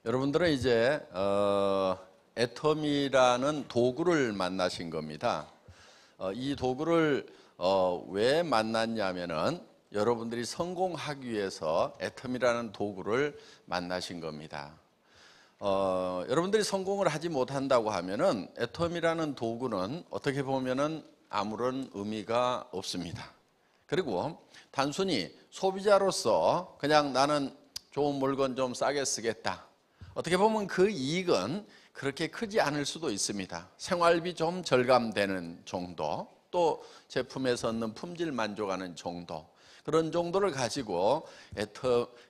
여러분들은 이제 애텀이라는 도구를 만나신 겁니다. 이 도구를 왜 만났냐면은 여러분들이 성공하기 위해서 애텀이라는 도구를 만나신 겁니다. 여러분들이 성공을 하지 못한다고 하면은 애텀이라는 도구는 어떻게 보면은 아무런 의미가 없습니다. 그리고 단순히 소비자로서 그냥 나는 좋은 물건 좀 싸게 쓰겠다. 어떻게 보면 그 이익은 그렇게 크지 않을 수도 있습니다. 생활비 좀 절감되는 정도, 또 제품에서 얻는 품질 만족하는 정도, 그런 정도를 가지고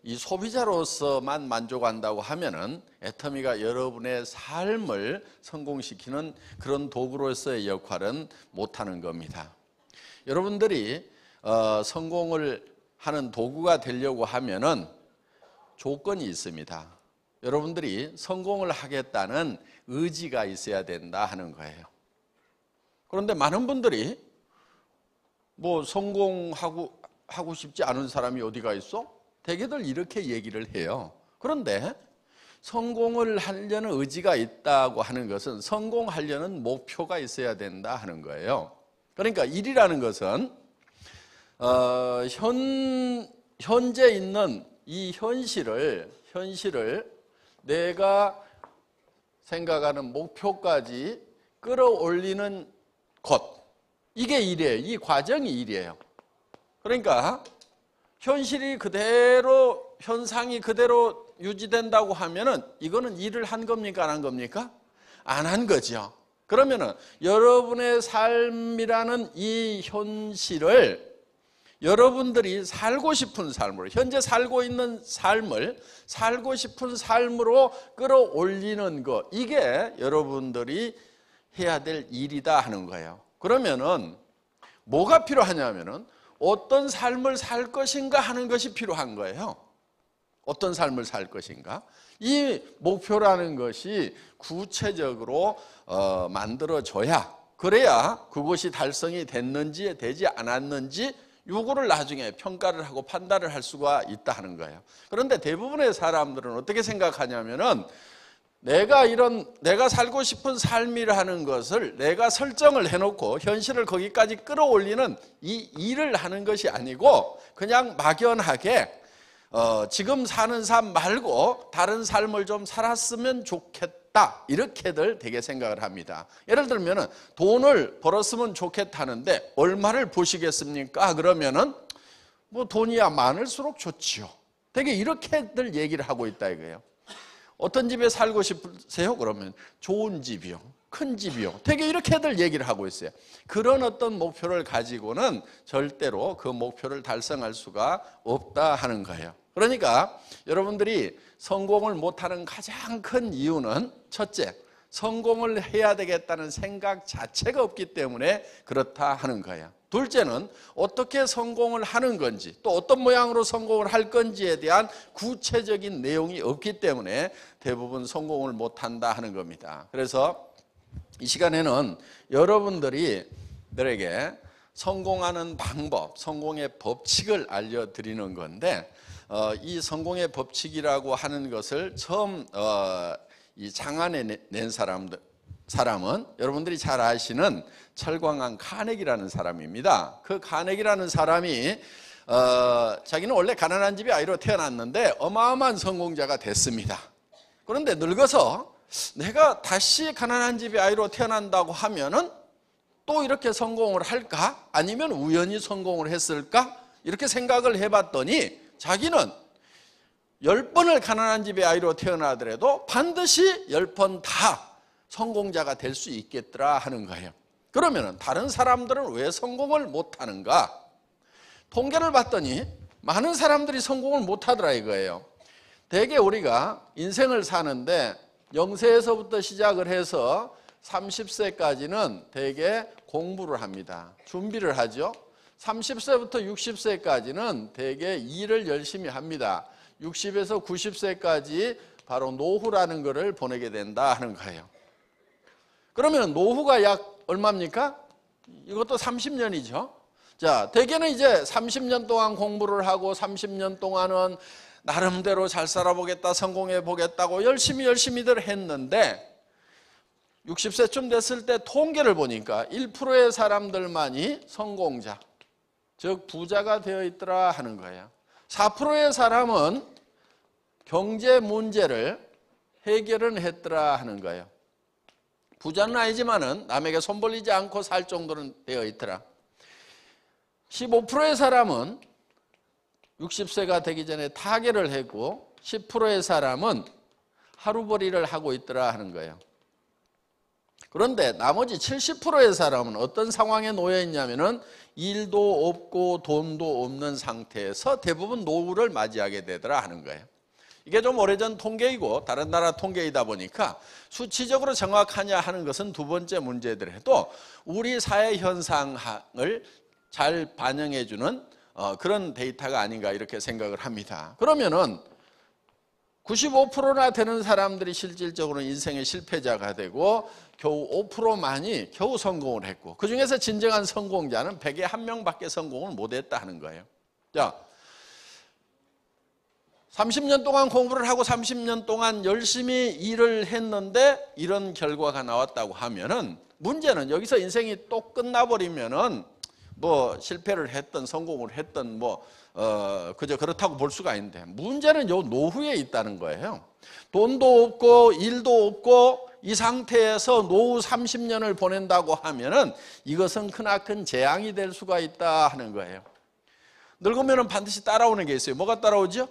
이 소비자로서만 만족한다고 하면은 애터미가 여러분의 삶을 성공시키는 그런 도구로서의 역할은 못하는 겁니다. 여러분들이 성공을 하는 도구가 되려고 하면은 조건이 있습니다. 여러분들이 성공을 하겠다는 의지가 있어야 된다 하는 거예요. 그런데 많은 분들이 성공하고 싶지 않은 사람이 어디가 있어? 대개들 이렇게 얘기를 해요. 그런데 성공을 하려는 의지가 있다고 하는 것은 성공하려는 목표가 있어야 된다 하는 거예요. 그러니까 일이라는 것은 현재 있는 이 현실을 내가 생각하는 목표까지 끌어올리는 것, 이게 일이에요. 이 과정이 일이에요. 그러니까 현실이 그대로, 현상이 그대로 유지된다고 하면은 이거는 일을 한 겁니까? 안 한 겁니까? 안 한 거죠. 그러면은 여러분의 삶이라는 이 현실을 여러분들이 살고 싶은 삶으로, 현재 살고 있는 삶을 살고 싶은 삶으로 끌어올리는 것, 이게 여러분들이 해야 될 일이다 하는 거예요. 그러면은 뭐가 필요하냐면은 어떤 삶을 살 것인가 하는 것이 필요한 거예요. 어떤 삶을 살 것인가? 이 목표라는 것이 구체적으로 만들어져야, 그래야 그것이 달성이 됐는지 되지 않았는지 요거를 나중에 평가를 하고 판단을 할 수가 있다 하는 거예요. 그런데 대부분의 사람들은 어떻게 생각하냐면은 내가 살고 싶은 삶이라는 것을 내가 설정을 해놓고 현실을 거기까지 끌어올리는 이 일을 하는 것이 아니고 그냥 막연하게 지금 사는 삶 말고 다른 삶을 좀 살았으면 좋겠다, 이렇게들 되게 생각을 합니다. 예를 들면 돈을 벌었으면 좋겠다는데 얼마를 버시겠습니까? 그러면은 돈이야 많을수록 좋지요. 되게 이렇게들 얘기를 하고 있다 이거예요. 어떤 집에 살고 싶으세요? 그러면 좋은 집이요, 큰 집이요, 되게 이렇게들 얘기를 하고 있어요. 그런 어떤 목표를 가지고는 절대로 그 목표를 달성할 수가 없다 하는 거예요. 그러니까 여러분들이 성공을 못하는 가장 큰 이유는 첫째, 성공을 해야 되겠다는 생각 자체가 없기 때문에 그렇다 하는 거예요. 둘째는 어떻게 성공을 하는 건지, 또 어떤 모양으로 성공을 할 건지에 대한 구체적인 내용이 없기 때문에 대부분 성공을 못한다 하는 겁니다. 그래서 이 시간에는 여러분들에게 성공하는 방법, 성공의 법칙을 알려드리는 건데, 이 성공의 법칙이라고 하는 것을 처음 이 장안에 낸 사람은 여러분들이 잘 아시는 철광한 카네기라는 사람입니다. 그 카네기라는 사람이 자기는 원래 가난한 집의 아이로 태어났는데 어마어마한 성공자가 됐습니다. 그런데 늙어서 내가 다시 가난한 집의 아이로 태어난다고 하면은 또 이렇게 성공을 할까? 아니면 우연히 성공을 했을까? 이렇게 생각을 해봤더니 자기는 10번을 가난한 집의 아이로 태어나더라도 반드시 10번 다 성공자가 될 수 있겠더라 하는 거예요. 그러면 다른 사람들은 왜 성공을 못하는가? 통계를 봤더니 많은 사람들이 성공을 못하더라 이거예요. 대개 우리가 인생을 사는데 0세에서부터 시작을 해서 30세까지는 대개 공부를 합니다. 준비를 하죠. 30세부터 60세까지는 대개 일을 열심히 합니다. 60에서 90세까지 바로 노후라는 것을 보내게 된다 하는 거예요. 그러면 노후가 약 얼마입니까? 이것도 30년이죠. 자, 대개는 이제 30년 동안 공부를 하고 30년 동안은 나름대로 잘 살아보겠다, 성공해 보겠다고 열심히들 했는데 60세쯤 됐을 때 통계를 보니까 1%의 사람들만이 성공자, 즉 부자가 되어 있더라 하는 거예요. 4%의 사람은 경제 문제를 해결은 했더라 하는 거예요. 부자는 아니지만은 남에게 손 벌리지 않고 살 정도는 되어 있더라. 15%의 사람은 60세가 되기 전에 타계를 했고 10%의 사람은 하루벌이를 하고 있더라 하는 거예요. 그런데 나머지 70%의 사람은 어떤 상황에 놓여 있냐면은 일도 없고 돈도 없는 상태에서 대부분 노후를 맞이하게 되더라 하는 거예요. 이게 좀 오래전 통계이고 다른 나라 통계이다 보니까 수치적으로 정확하냐 하는 것은 두 번째 문제더라도 우리 사회 현상을 잘 반영해 주는 그런 데이터가 아닌가 이렇게 생각을 합니다. 그러면은 95%나 되는 사람들이 실질적으로 인생의 실패자가 되고 겨우 5%만이 겨우 성공을 했고 그중에서 진정한 성공자는 100에 1명밖에 성공을 못했다 하는 거예요. 자, 30년 동안 공부를 하고 30년 동안 열심히 일을 했는데 이런 결과가 나왔다고 하면은 문제는 여기서 인생이 또 끝나버리면은 뭐 실패를 했든 성공을 했든 그저 그렇다고 볼 수가 있는데 문제는 요 노후에 있다는 거예요. 돈도 없고 일도 없고 이 상태에서 노후 30년을 보낸다고 하면은 이것은 크나큰 재앙이 될 수가 있다 하는 거예요. 늙으면은 반드시 따라오는 게 있어요. 뭐가 따라오죠?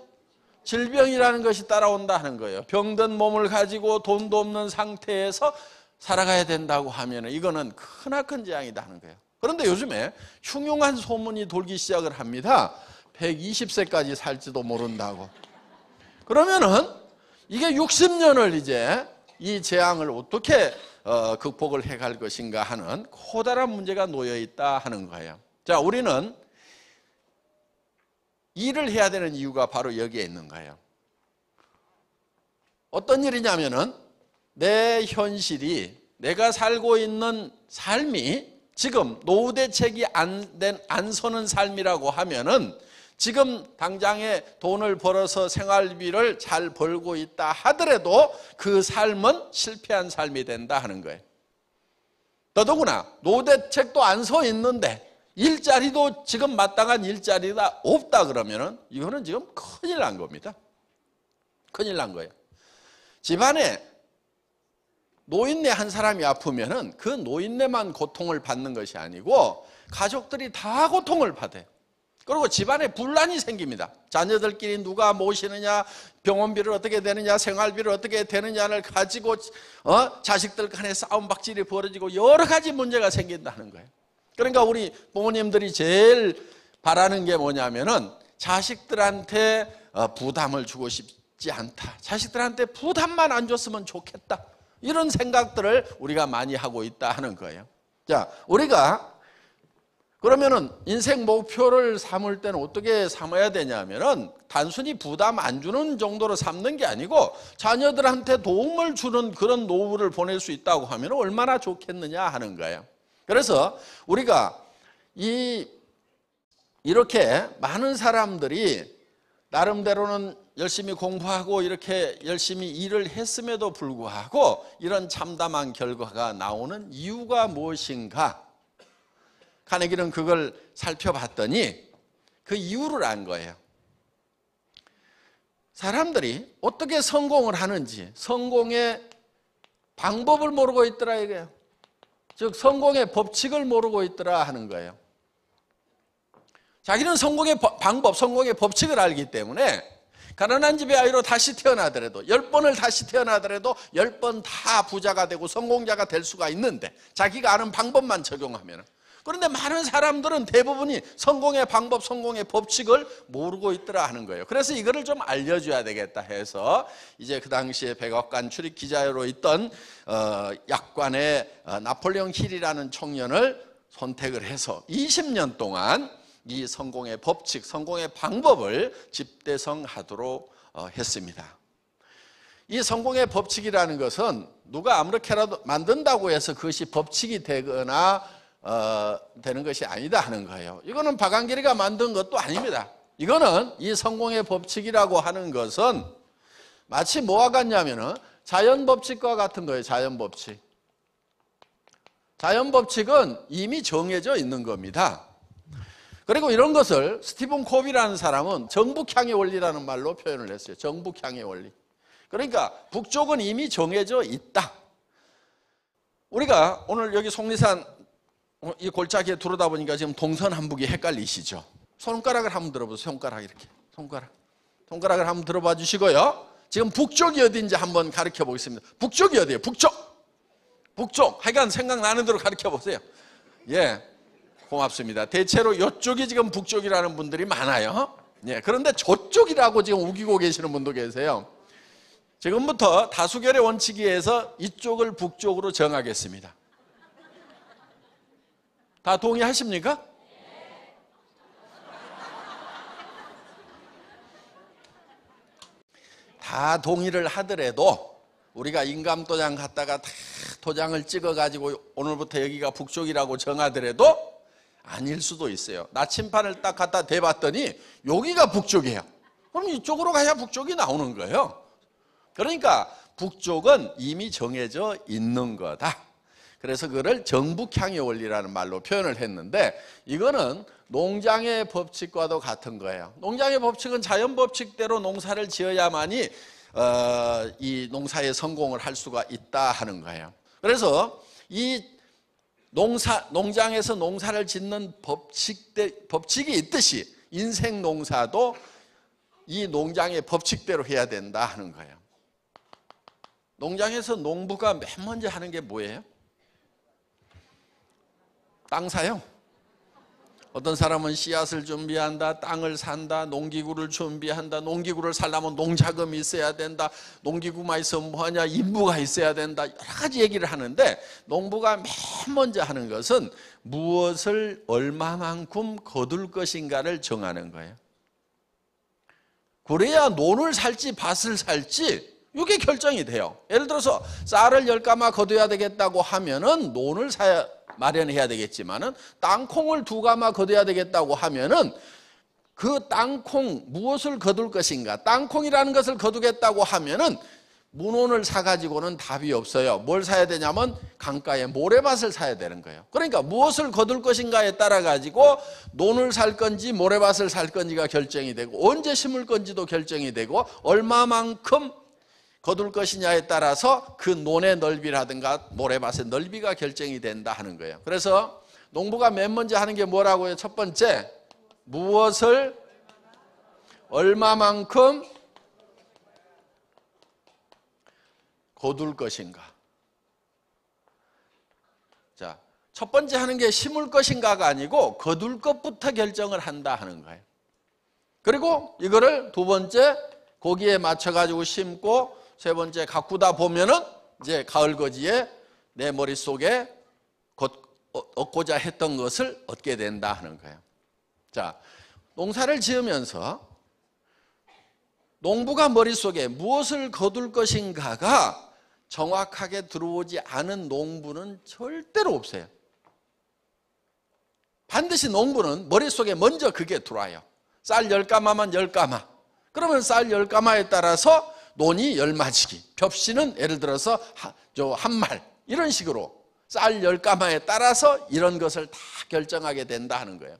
질병이라는 것이 따라온다 하는 거예요. 병든 몸을 가지고 돈도 없는 상태에서 살아가야 된다고 하면은 이거는 크나큰 재앙이다 하는 거예요. 그런데 요즘에 흉흉한 소문이 돌기 시작을 합니다. 120세까지 살지도 모른다고. 그러면은 이게 60년을 이제 이 재앙을 어떻게 극복을 해갈 것인가 하는 커다란 문제가 놓여 있다 하는 거예요. 자, 우리는 일을 해야 되는 이유가 바로 여기에 있는 거예요. 어떤 일이냐면은 내 현실이 내가 살고 있는 삶이 지금 노후 대책이 안 서는 삶이라고 하면은 지금 당장에 돈을 벌어서 생활비를 잘 벌고 있다 하더라도 그 삶은 실패한 삶이 된다 하는 거예요. 더더구나 노후 대책도 안 서 있는데 일자리도 지금 마땅한 일자리가 없다 그러면은 이거는 지금 큰일 난 겁니다. 큰일 난 거예요. 집안에 노인네 한 사람이 아프면은 그 노인네만 고통을 받는 것이 아니고 가족들이 다 고통을 받아요. 그리고 집안에 분란이 생깁니다. 자녀들끼리 누가 모시느냐, 병원비를 어떻게 되느냐, 생활비를 어떻게 되느냐를 가지고 자식들 간에 싸움박질이 벌어지고 여러 가지 문제가 생긴다는 거예요. 그러니까 우리 부모님들이 제일 바라는 게 뭐냐면은 자식들한테 부담을 주고 싶지 않다. 자식들한테 부담만 안 줬으면 좋겠다. 이런 생각들을 우리가 많이 하고 있다 하는 거예요. 자, 우리가 그러면은 인생 목표를 삼을 때는 어떻게 삼아야 되냐면은 단순히 부담 안 주는 정도로 삼는 게 아니고 자녀들한테 도움을 주는 그런 노후를 보낼 수 있다고 하면 얼마나 좋겠느냐 하는 거예요. 그래서 우리가 이렇게 많은 사람들이 나름대로는 열심히 공부하고 이렇게 열심히 일을 했음에도 불구하고 이런 참담한 결과가 나오는 이유가 무엇인가? 카네기는 그걸 살펴봤더니 그 이유를 안 거예요. 사람들이 어떻게 성공을 하는지 성공의 방법을 모르고 있더라 이거예요. 즉 성공의 법칙을 모르고 있더라 하는 거예요. 자기는 성공의 방법, 성공의 법칙을 알기 때문에 가난한 집의 아이로 다시 태어나더라도 10번을 다시 태어나더라도 10번 다 부자가 되고 성공자가 될 수가 있는데 자기가 아는 방법만 적용하면. 그런데 많은 사람들은 대부분이 성공의 방법, 성공의 법칙을 모르고 있더라 하는 거예요. 그래서 이거를 좀 알려줘야 되겠다 해서 이제 그 당시에 백악관 출입 기자로 있던 약관의 나폴레옹 힐이라는 청년을 선택을 해서 20년 동안 이 성공의 법칙, 성공의 방법을 집대성하도록 했습니다. 이 성공의 법칙이라는 것은 누가 아무렇게라도 만든다고 해서 그것이 법칙이 되거나 되는 것이 아니다 하는 거예요. 이거는 박한길이가 만든 것도 아닙니다. 이거는 이 성공의 법칙이라고 하는 것은 마치 뭐와 같냐면은 자연 법칙과 같은 거예요. 자연 법칙. 자연 법칙은 이미 정해져 있는 겁니다. 그리고 이런 것을 스티븐 코비라는 사람은 정북향의 원리라는 말로 표현을 했어요. 정북향의 원리. 그러니까 북쪽은 이미 정해져 있다. 우리가 오늘 여기 속리산 이 골짜기에 들어오다 보니까 지금 동서남북이 헷갈리시죠? 손가락을 한번 들어보세요. 손가락 이렇게. 손가락을 한번 들어봐 주시고요. 지금 북쪽이 어딘지 한번 가르쳐 보겠습니다. 북쪽이 어디예요? 북쪽. 하여간 생각나는 대로 가르쳐 보세요. 예. 고맙습니다. 대체로 이쪽이 지금 북쪽이라는 분들이 많아요. 예. 그런데 저쪽이라고 지금 우기고 계시는 분도 계세요. 지금부터 다수결의 원칙에 의해서 이쪽을 북쪽으로 정하겠습니다. 다 동의하십니까? 다 동의를 하더라도 우리가 인감도장 갖다가 다 도장을 찍어가지고 오늘부터 여기가 북쪽이라고 정하더라도 아닐 수도 있어요. 나침판을 딱 갖다 대봤더니 여기가 북쪽이에요. 그럼 이쪽으로 가야 북쪽이 나오는 거예요. 그러니까 북쪽은 이미 정해져 있는 거다. 그래서 그거를 정북향의 원리라는 말로 표현을 했는데 이거는 농장의 법칙과도 같은 거예요. 농장의 법칙은 자연 법칙대로 농사를 지어야만이 이 농사에 성공을 할 수가 있다 하는 거예요. 그래서 이 농장에서 농사를 짓는 법칙이 있듯이 인생 농사도 이 농장의 법칙대로 해야 된다 하는 거예요. 농장에서 농부가 맨 먼저 하는 게 뭐예요? 땅 사요. 어떤 사람은 씨앗을 준비한다, 땅을 산다, 농기구를 준비한다, 농기구를 살려면 농자금이 있어야 된다, 농기구만 있으면 뭐하냐, 인부가 있어야 된다, 여러 가지 얘기를 하는데 농부가 맨 먼저 하는 것은 무엇을 얼마만큼 거둘 것인가를 정하는 거예요. 그래야 논을 살지 밭을 살지 이게 결정이 돼요. 예를 들어서 쌀을 10가마 거둬야 되겠다고 하면은 논을 마련해야 되겠지만은 땅콩을 2가마 거둬야 되겠다고 하면은 그 땅콩 무엇을 거둘 것인가? 땅콩이라는 것을 거두겠다고 하면은 문온을 사가지고는 답이 없어요. 뭘 사야 되냐면 강가에 모래밭을 사야 되는 거예요. 그러니까 무엇을 거둘 것인가에 따라 가지고 논을 살 건지 모래밭을 살 건지가 결정이 되고 언제 심을 건지도 결정이 되고 얼마만큼 거둘 것이냐에 따라서 그 논의 넓이라든가 모래밭의 넓이가 결정이 된다 하는 거예요. 그래서 농부가 맨 먼저 하는 게 뭐라고요? 첫 번째, 무엇을 얼마만큼 거둘 것인가. 자, 첫 번째 하는 게 심을 것인가가 아니고 거둘 것부터 결정을 한다 하는 거예요. 그리고 이거를 두 번째 거기에 맞춰가지고 심고 세 번째 가꾸다 보면은 이제 가을거지에 내 머릿속에 얻고자 했던 것을 얻게 된다 하는 거예요. 자, 농사를 지으면서 농부가 머릿속에 무엇을 거둘 것인가가 정확하게 들어오지 않은 농부는 절대로 없어요. 반드시 농부는 머릿속에 먼저 그게 들어와요. 쌀 10가마만 10가마. 그러면 쌀 10가마에 따라서 논이 10마지기, 벽씨는 예를 들어서 한 말, 이런 식으로 쌀 10가마에 따라서 이런 것을 다 결정하게 된다 하는 거예요.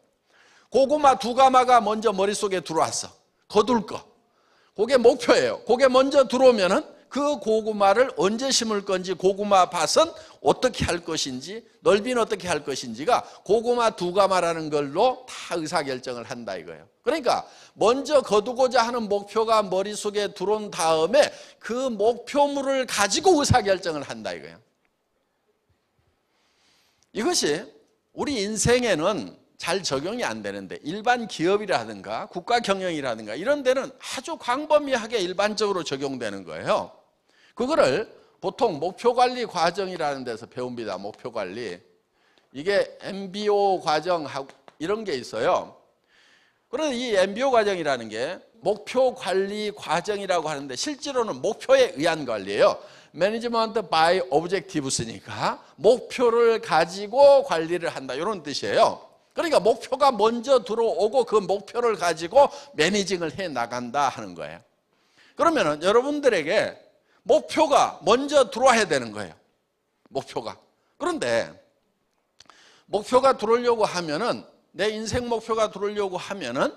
고구마 2가마가 먼저 머릿속에 들어왔어. 거둘 거. 그게 목표예요. 그게 먼저 들어오면은 그 고구마를 언제 심을 건지, 고구마 밭은 어떻게 할 것인지, 넓이는 어떻게 할 것인지가 고구마 2가마라는 걸로 다 의사결정을 한다 이거예요. 그러니까 먼저 거두고자 하는 목표가 머릿속에 들어온 다음에 그 목표물을 가지고 의사결정을 한다 이거예요. 이것이 우리 인생에는 잘 적용이 안 되는데 일반 기업이라든가 국가 경영이라든가 이런 데는 아주 광범위하게 일반적으로 적용되는 거예요. 그거를 보통 목표관리 과정이라는 데서 배웁니다. 목표관리. 이게 MBO 과정하고 이런 게 있어요. 그런데 이 MBO 과정이라는 게 목표관리 과정이라고 하는데 실제로는 목표에 의한 관리예요. Management by Objectives니까 목표를 가지고 관리를 한다 이런 뜻이에요. 그러니까 목표가 먼저 들어오고 그 목표를 가지고 매니징을 해 나간다 하는 거예요. 그러면은 여러분들에게 목표가 먼저 들어와야 되는 거예요. 목표가. 그런데 목표가 들어오려고 하면은, 내 인생 목표가 들어오려고 하면은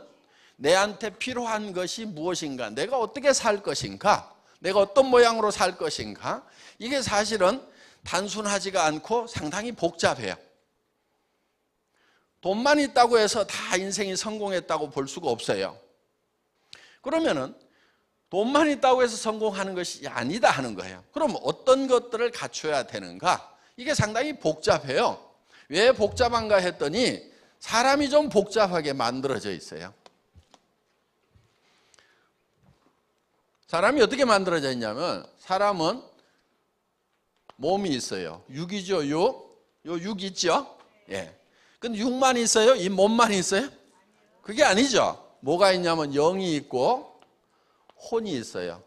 내한테 필요한 것이 무엇인가, 내가 어떻게 살 것인가, 내가 어떤 모양으로 살 것인가, 이게 사실은 단순하지가 않고 상당히 복잡해요. 돈만 있다고 해서 다 인생이 성공했다고 볼 수가 없어요. 그러면은 돈만 있다고 해서 성공하는 것이 아니다 하는 거예요. 그럼 어떤 것들을 갖춰야 되는가? 이게 상당히 복잡해요. 왜 복잡한가 했더니 사람이 좀 복잡하게 만들어져 있어요. 사람이 어떻게 만들어져 있냐면, 사람은 몸이 있어요. 육이죠, 육. 요 육 있죠? 예. 근데 육만 있어요? 이 몸만 있어요? 그게 아니죠. 뭐가 있냐면 영이 있고 혼이 있어요.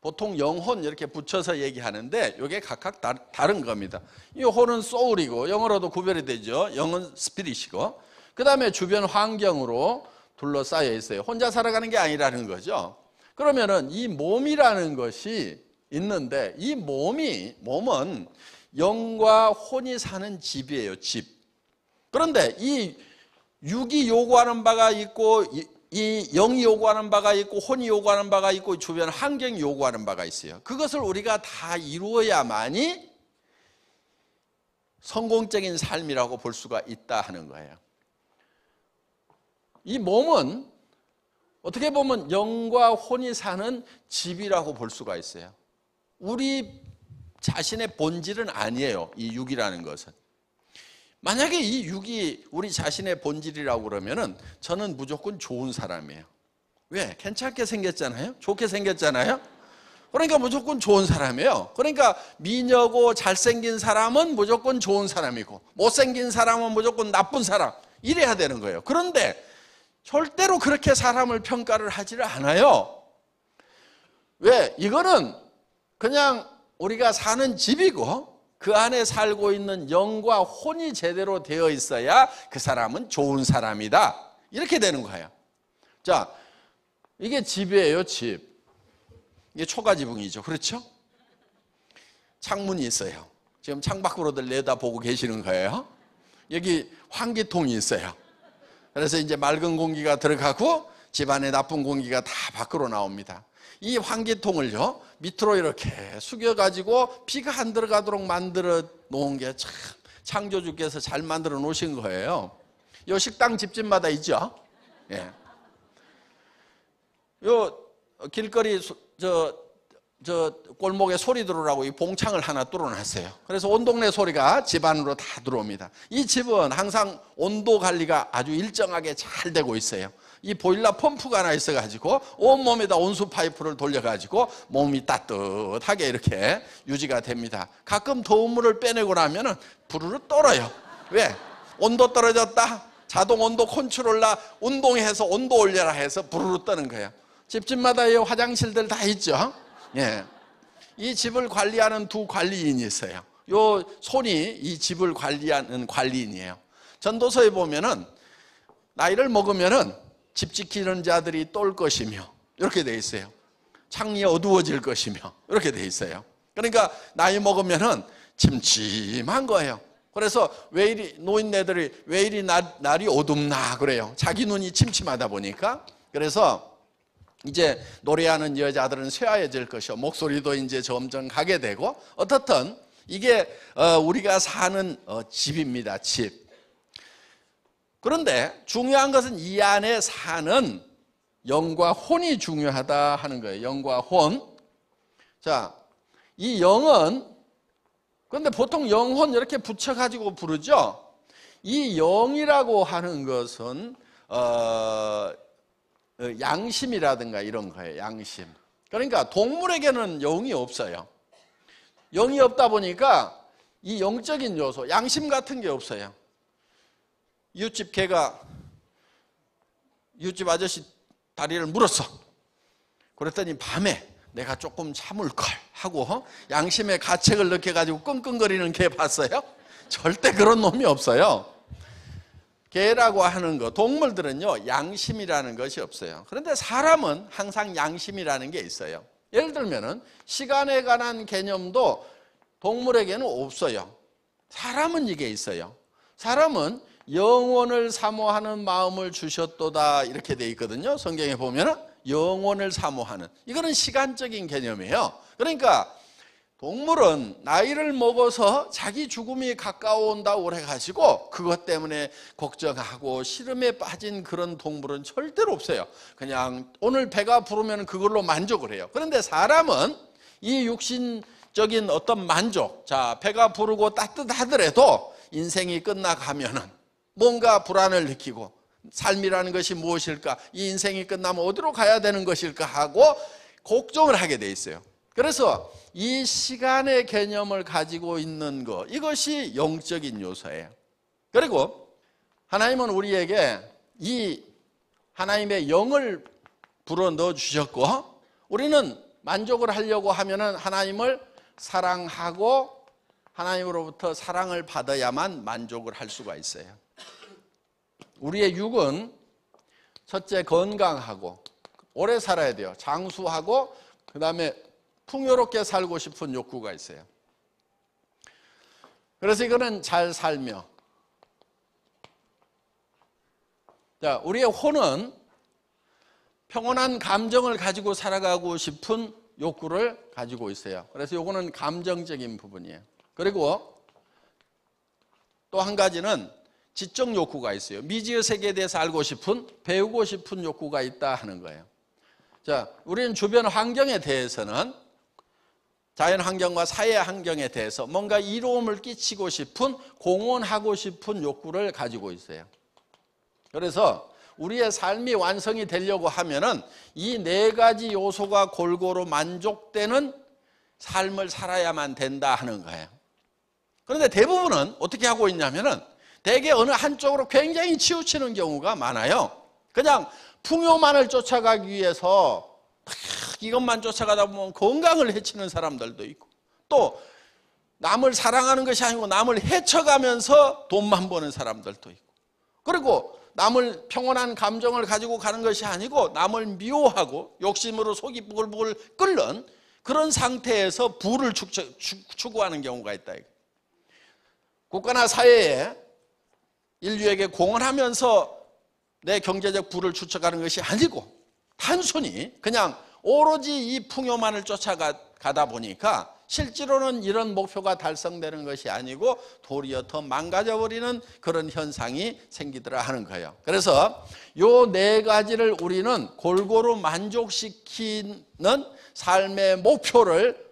보통 영혼 이렇게 붙여서 얘기하는데 이게 각각 다른 겁니다. 이 혼은 소울이고 영어로도 구별이 되죠. 영은 스피릿이고, 그 다음에 주변 환경으로 둘러싸여 있어요. 혼자 살아가는 게 아니라는 거죠. 그러면은 이 몸이라는 것이 있는데, 이 몸은 영과 혼이 사는 집이에요, 집. 그런데 이 육이 요구하는 바가 있고, 이 영이 요구하는 바가 있고, 혼이 요구하는 바가 있고, 주변 환경이 요구하는 바가 있어요. 그것을 우리가 다 이루어야만이 성공적인 삶이라고 볼 수가 있다 하는 거예요. 이 몸은 어떻게 보면 영과 혼이 사는 집이라고 볼 수가 있어요. 우리 자신의 본질은 아니에요, 이 육이라는 것은. 만약에 이 육이 우리 자신의 본질이라고 그러면은 저는 무조건 좋은 사람이에요. 왜? 괜찮게 생겼잖아요? 좋게 생겼잖아요? 그러니까 무조건 좋은 사람이에요. 그러니까 미녀고 잘생긴 사람은 무조건 좋은 사람이고, 못생긴 사람은 무조건 나쁜 사람, 이래야 되는 거예요. 그런데 절대로 그렇게 사람을 평가를 하지를 않아요. 왜? 이거는 그냥 우리가 사는 집이고, 그 안에 살고 있는 영과 혼이 제대로 되어 있어야 그 사람은 좋은 사람이다, 이렇게 되는 거예요. 자, 이게 집이에요, 집. 이게 초가지붕이죠, 그렇죠? 창문이 있어요. 지금 창밖으로들 내다보고 계시는 거예요. 여기 환기통이 있어요. 그래서 이제 맑은 공기가 들어가고 집안에 나쁜 공기가 다 밖으로 나옵니다. 이 환기통을요, 밑으로 이렇게 숙여가지고 비가 안 들어가도록 만들어 놓은 게 참 창조주께서 잘 만들어 놓으신 거예요. 요 식당 집집마다 있죠? 예. 요 길거리 저 골목에 소리 들어오라고 이 봉창을 하나 뚫어놨어요. 그래서 온 동네 소리가 집 안으로 다 들어옵니다. 이 집은 항상 온도 관리가 아주 일정하게 잘 되고 있어요. 이 보일러 펌프가 하나 있어가지고 온몸에다 온수 파이프를 돌려가지고 몸이 따뜻하게 이렇게 유지가 됩니다. 가끔 더운 물을 빼내고 나면은 부르르 떨어요. 왜? 온도 떨어졌다, 자동 온도 컨트롤라 운동해서 온도 올려라 해서 부르르 떠는 거예요. 집집마다 이 화장실들 다 있죠. 예. 이 집을 관리하는 두 관리인이 있어요. 요 손이 이 집을 관리하는 관리인이에요. 전도서에 보면은 나이를 먹으면은 집 지키는 자들이 똘 것이며, 이렇게 돼 있어요. 창이 어두워질 것이며, 이렇게 돼 있어요. 그러니까 나이 먹으면은 침침한 거예요. 그래서 왜 이리 노인네들이 왜 이리 날이 어둡나 그래요. 자기 눈이 침침하다 보니까. 그래서 이제 노래하는 여자들은 쇠하여질 것이요, 목소리도 이제 점점 가게 되고, 어떻든 이게 우리가 사는 집입니다, 집. 그런데 중요한 것은 이 안에 사는 영과 혼이 중요하다 하는 거예요. 영과 혼. 자, 이 영은, 그런데 보통 영혼 이렇게 붙여가지고 부르죠. 이 영이라고 하는 것은 양심이라든가 이런 거예요. 양심. 그러니까 동물에게는 영이 없어요. 영이 없다 보니까 이 영적인 요소, 양심 같은 게 없어요. 이웃집 개가 이웃집 아저씨 다리를 물었어. 그랬더니 밤에 내가 조금 참을걸 하고 양심의 가책을 느껴가지고 끙끙거리는 개 봤어요? 절대 그런 놈이 없어요. 개라고 하는 거, 동물들은요, 양심이라는 것이 없어요. 그런데 사람은 항상 양심이라는 게 있어요. 예를 들면은 시간에 관한 개념도 동물에게는 없어요. 사람은 이게 있어요. 사람은 영원을 사모하는 마음을 주셨도다 이렇게 돼 있거든요. 성경에 보면은 영원을 사모하는, 이거는 시간적인 개념이에요. 그러니까 동물은 나이를 먹어서 자기 죽음이 가까워온다고 해가지고 그것 때문에 걱정하고 시름에 빠진 그런 동물은 절대로 없어요. 그냥 오늘 배가 부르면 그걸로 만족을 해요. 그런데 사람은 이 육신적인 어떤 만족, 자, 배가 부르고 따뜻하더라도 인생이 끝나가면은 뭔가 불안을 느끼고, 삶이라는 것이 무엇일까, 이 인생이 끝나면 어디로 가야 되는 것일까 하고 걱정을 하게 돼 있어요. 그래서 이 시간의 개념을 가지고 있는 것, 이것이 영적인 요소예요. 그리고 하나님은 우리에게 이 하나님의 영을 불어넣어 주셨고, 우리는 만족을 하려고 하면은 하나님을 사랑하고 하나님으로부터 사랑을 받아야만 만족을 할 수가 있어요. 우리의 육은 첫째 건강하고 오래 살아야 돼요. 장수하고 그 다음에 풍요롭게 살고 싶은 욕구가 있어요. 그래서 이거는 잘 살며, 자, 우리의 혼은 평온한 감정을 가지고 살아가고 싶은 욕구를 가지고 있어요. 그래서 이거는 감정적인 부분이에요. 그리고 또 한 가지는 지적 욕구가 있어요. 미지의 세계에 대해서 알고 싶은, 배우고 싶은 욕구가 있다 하는 거예요. 자, 우리는 주변 환경에 대해서는, 자연 환경과 사회 환경에 대해서 뭔가 이로움을 끼치고 싶은, 공헌하고 싶은 욕구를 가지고 있어요. 그래서 우리의 삶이 완성이 되려고 하면은 이 네 가지 요소가 골고루 만족되는 삶을 살아야만 된다 하는 거예요. 그런데 대부분은 어떻게 하고 있냐면은 대개 어느 한쪽으로 굉장히 치우치는 경우가 많아요. 그냥 풍요만을 쫓아가기 위해서 이것만 쫓아가다 보면 건강을 해치는 사람들도 있고, 또 남을 사랑하는 것이 아니고 남을 해쳐가면서 돈만 버는 사람들도 있고, 그리고 남을 평온한 감정을 가지고 가는 것이 아니고 남을 미워하고 욕심으로 속이 부글부글 끓는 그런 상태에서 부를 추구하는 경우가 있다. 국가나 사회에 인류에게 공헌하면서 내 경제적 부를 추적하는 것이 아니고 단순히 그냥 오로지 이 풍요만을 쫓아가다 보니까 실제로는 이런 목표가 달성되는 것이 아니고 도리어 더 망가져버리는 그런 현상이 생기더라 하는 거예요. 그래서 요 네 가지를 우리는 골고루 만족시키는 삶의 목표를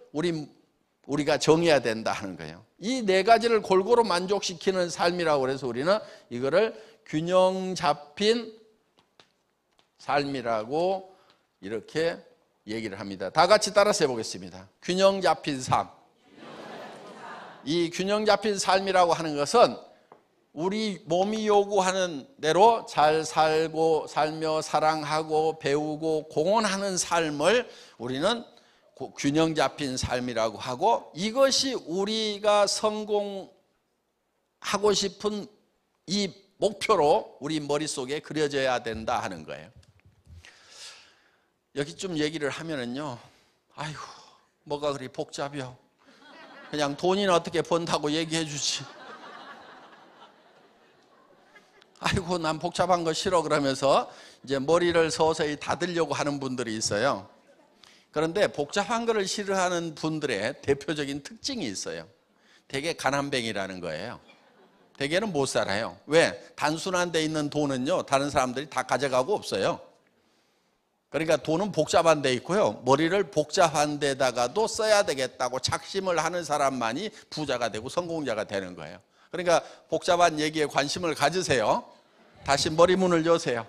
우리가 정해야 된다 하는 거예요. 이 네 가지를 골고루 만족시키는 삶이라고 해서 우리는 이거를 균형 잡힌 삶이라고 이렇게 얘기를 합니다. 다 같이 따라서 해보겠습니다. 균형 잡힌 삶. 이 균형 잡힌 삶이라고 하는 것은 우리 몸이 요구하는 대로 잘 살며 사랑하고 배우고 공헌하는 삶을 우리는 균형 잡힌 삶이라고 하고, 이것이 우리가 성공하고 싶은 이 목표로 우리 머릿속에 그려져야 된다 하는 거예요. 여기 좀 얘기를 하면은요, 아이고 뭐가 그리 복잡해요. 그냥 돈이나 어떻게 번다고 얘기해 주지. 아이고 난 복잡한 거 싫어 그러면서 이제 머리를 서서히 닫으려고 하는 분들이 있어요. 그런데 복잡한 거를 싫어하는 분들의 대표적인 특징이 있어요. 되게 가난뱅이라는 거예요. 대개는 못 살아요. 왜? 단순한 데 있는 돈은요 다른 사람들이 다 가져가고 없어요. 그러니까 돈은 복잡한 데 있고요, 머리를 복잡한 데다가도 써야 되겠다고 작심을 하는 사람만이 부자가 되고 성공자가 되는 거예요. 그러니까 복잡한 얘기에 관심을 가지세요. 다시 머리문을 여세요.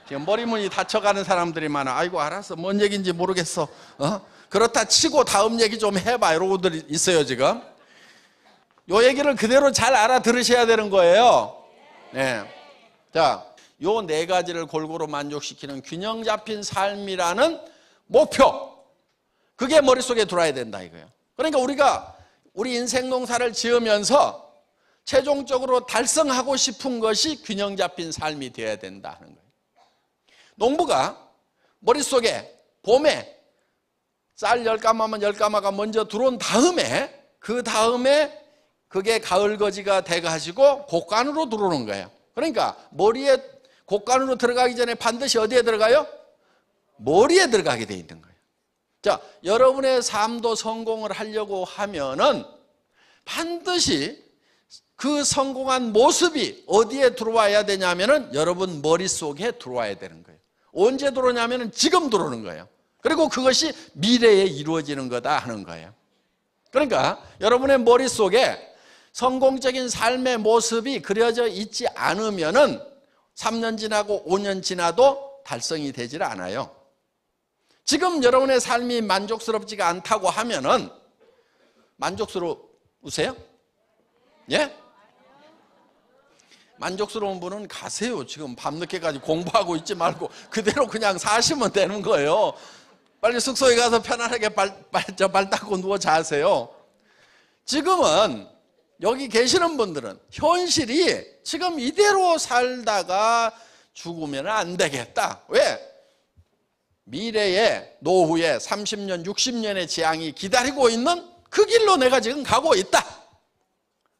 지금 머리문이 다쳐가는 사람들이 많아. 아이고 알았어, 뭔 얘기인지 모르겠어. 그렇다 치고 다음 얘기 좀 해봐 이런 분들이 있어요. 지금 요 얘기를 그대로 잘 알아들으셔야 되는 거예요. 네. 자, 요 네 가지를 골고루 만족시키는 균형 잡힌 삶이라는 목표, 그게 머릿속에 들어야 된다 이거예요. 그러니까 우리가 우리 인생 농사를 지으면서 최종적으로 달성하고 싶은 것이 균형 잡힌 삶이 되어야 된다 하는 거예요. 농부가 머릿속에 봄에 쌀 10가마면 10가마가 먼저 들어온 다음에 그 다음에 그게 가을거지가 돼가지고 곡간으로 들어오는 거예요. 그러니까 머리에 곡간으로 들어가기 전에 반드시 어디에 들어가요? 머리에 들어가게 돼 있는 거예요. 자, 여러분의 삶도 성공을 하려고 하면은 반드시 그 성공한 모습이 어디에 들어와야 되냐면은 여러분 머릿속에 들어와야 되는 거예요. 언제 들어오냐면은 지금 들어오는 거예요. 그리고 그것이 미래에 이루어지는 거다 하는 거예요. 그러니까 여러분의 머릿속에 성공적인 삶의 모습이 그려져 있지 않으면은 3년 지나고 5년 지나도 달성이 되질 않아요. 지금 여러분의 삶이 만족스럽지가 않다고 하면은 만족스러우세요? 예? 만족스러운 분은 가세요. 지금 밤늦게까지 공부하고 있지 말고 그대로 그냥 사시면 되는 거예요. 빨리 숙소에 가서 편안하게 발 닦고 누워 자세요. 지금은 여기 계시는 분들은 현실이 지금 이대로 살다가 죽으면 안 되겠다. 왜? 미래에 노후에 30년, 60년의 재앙이 기다리고 있는 그 길로 내가 지금 가고 있다.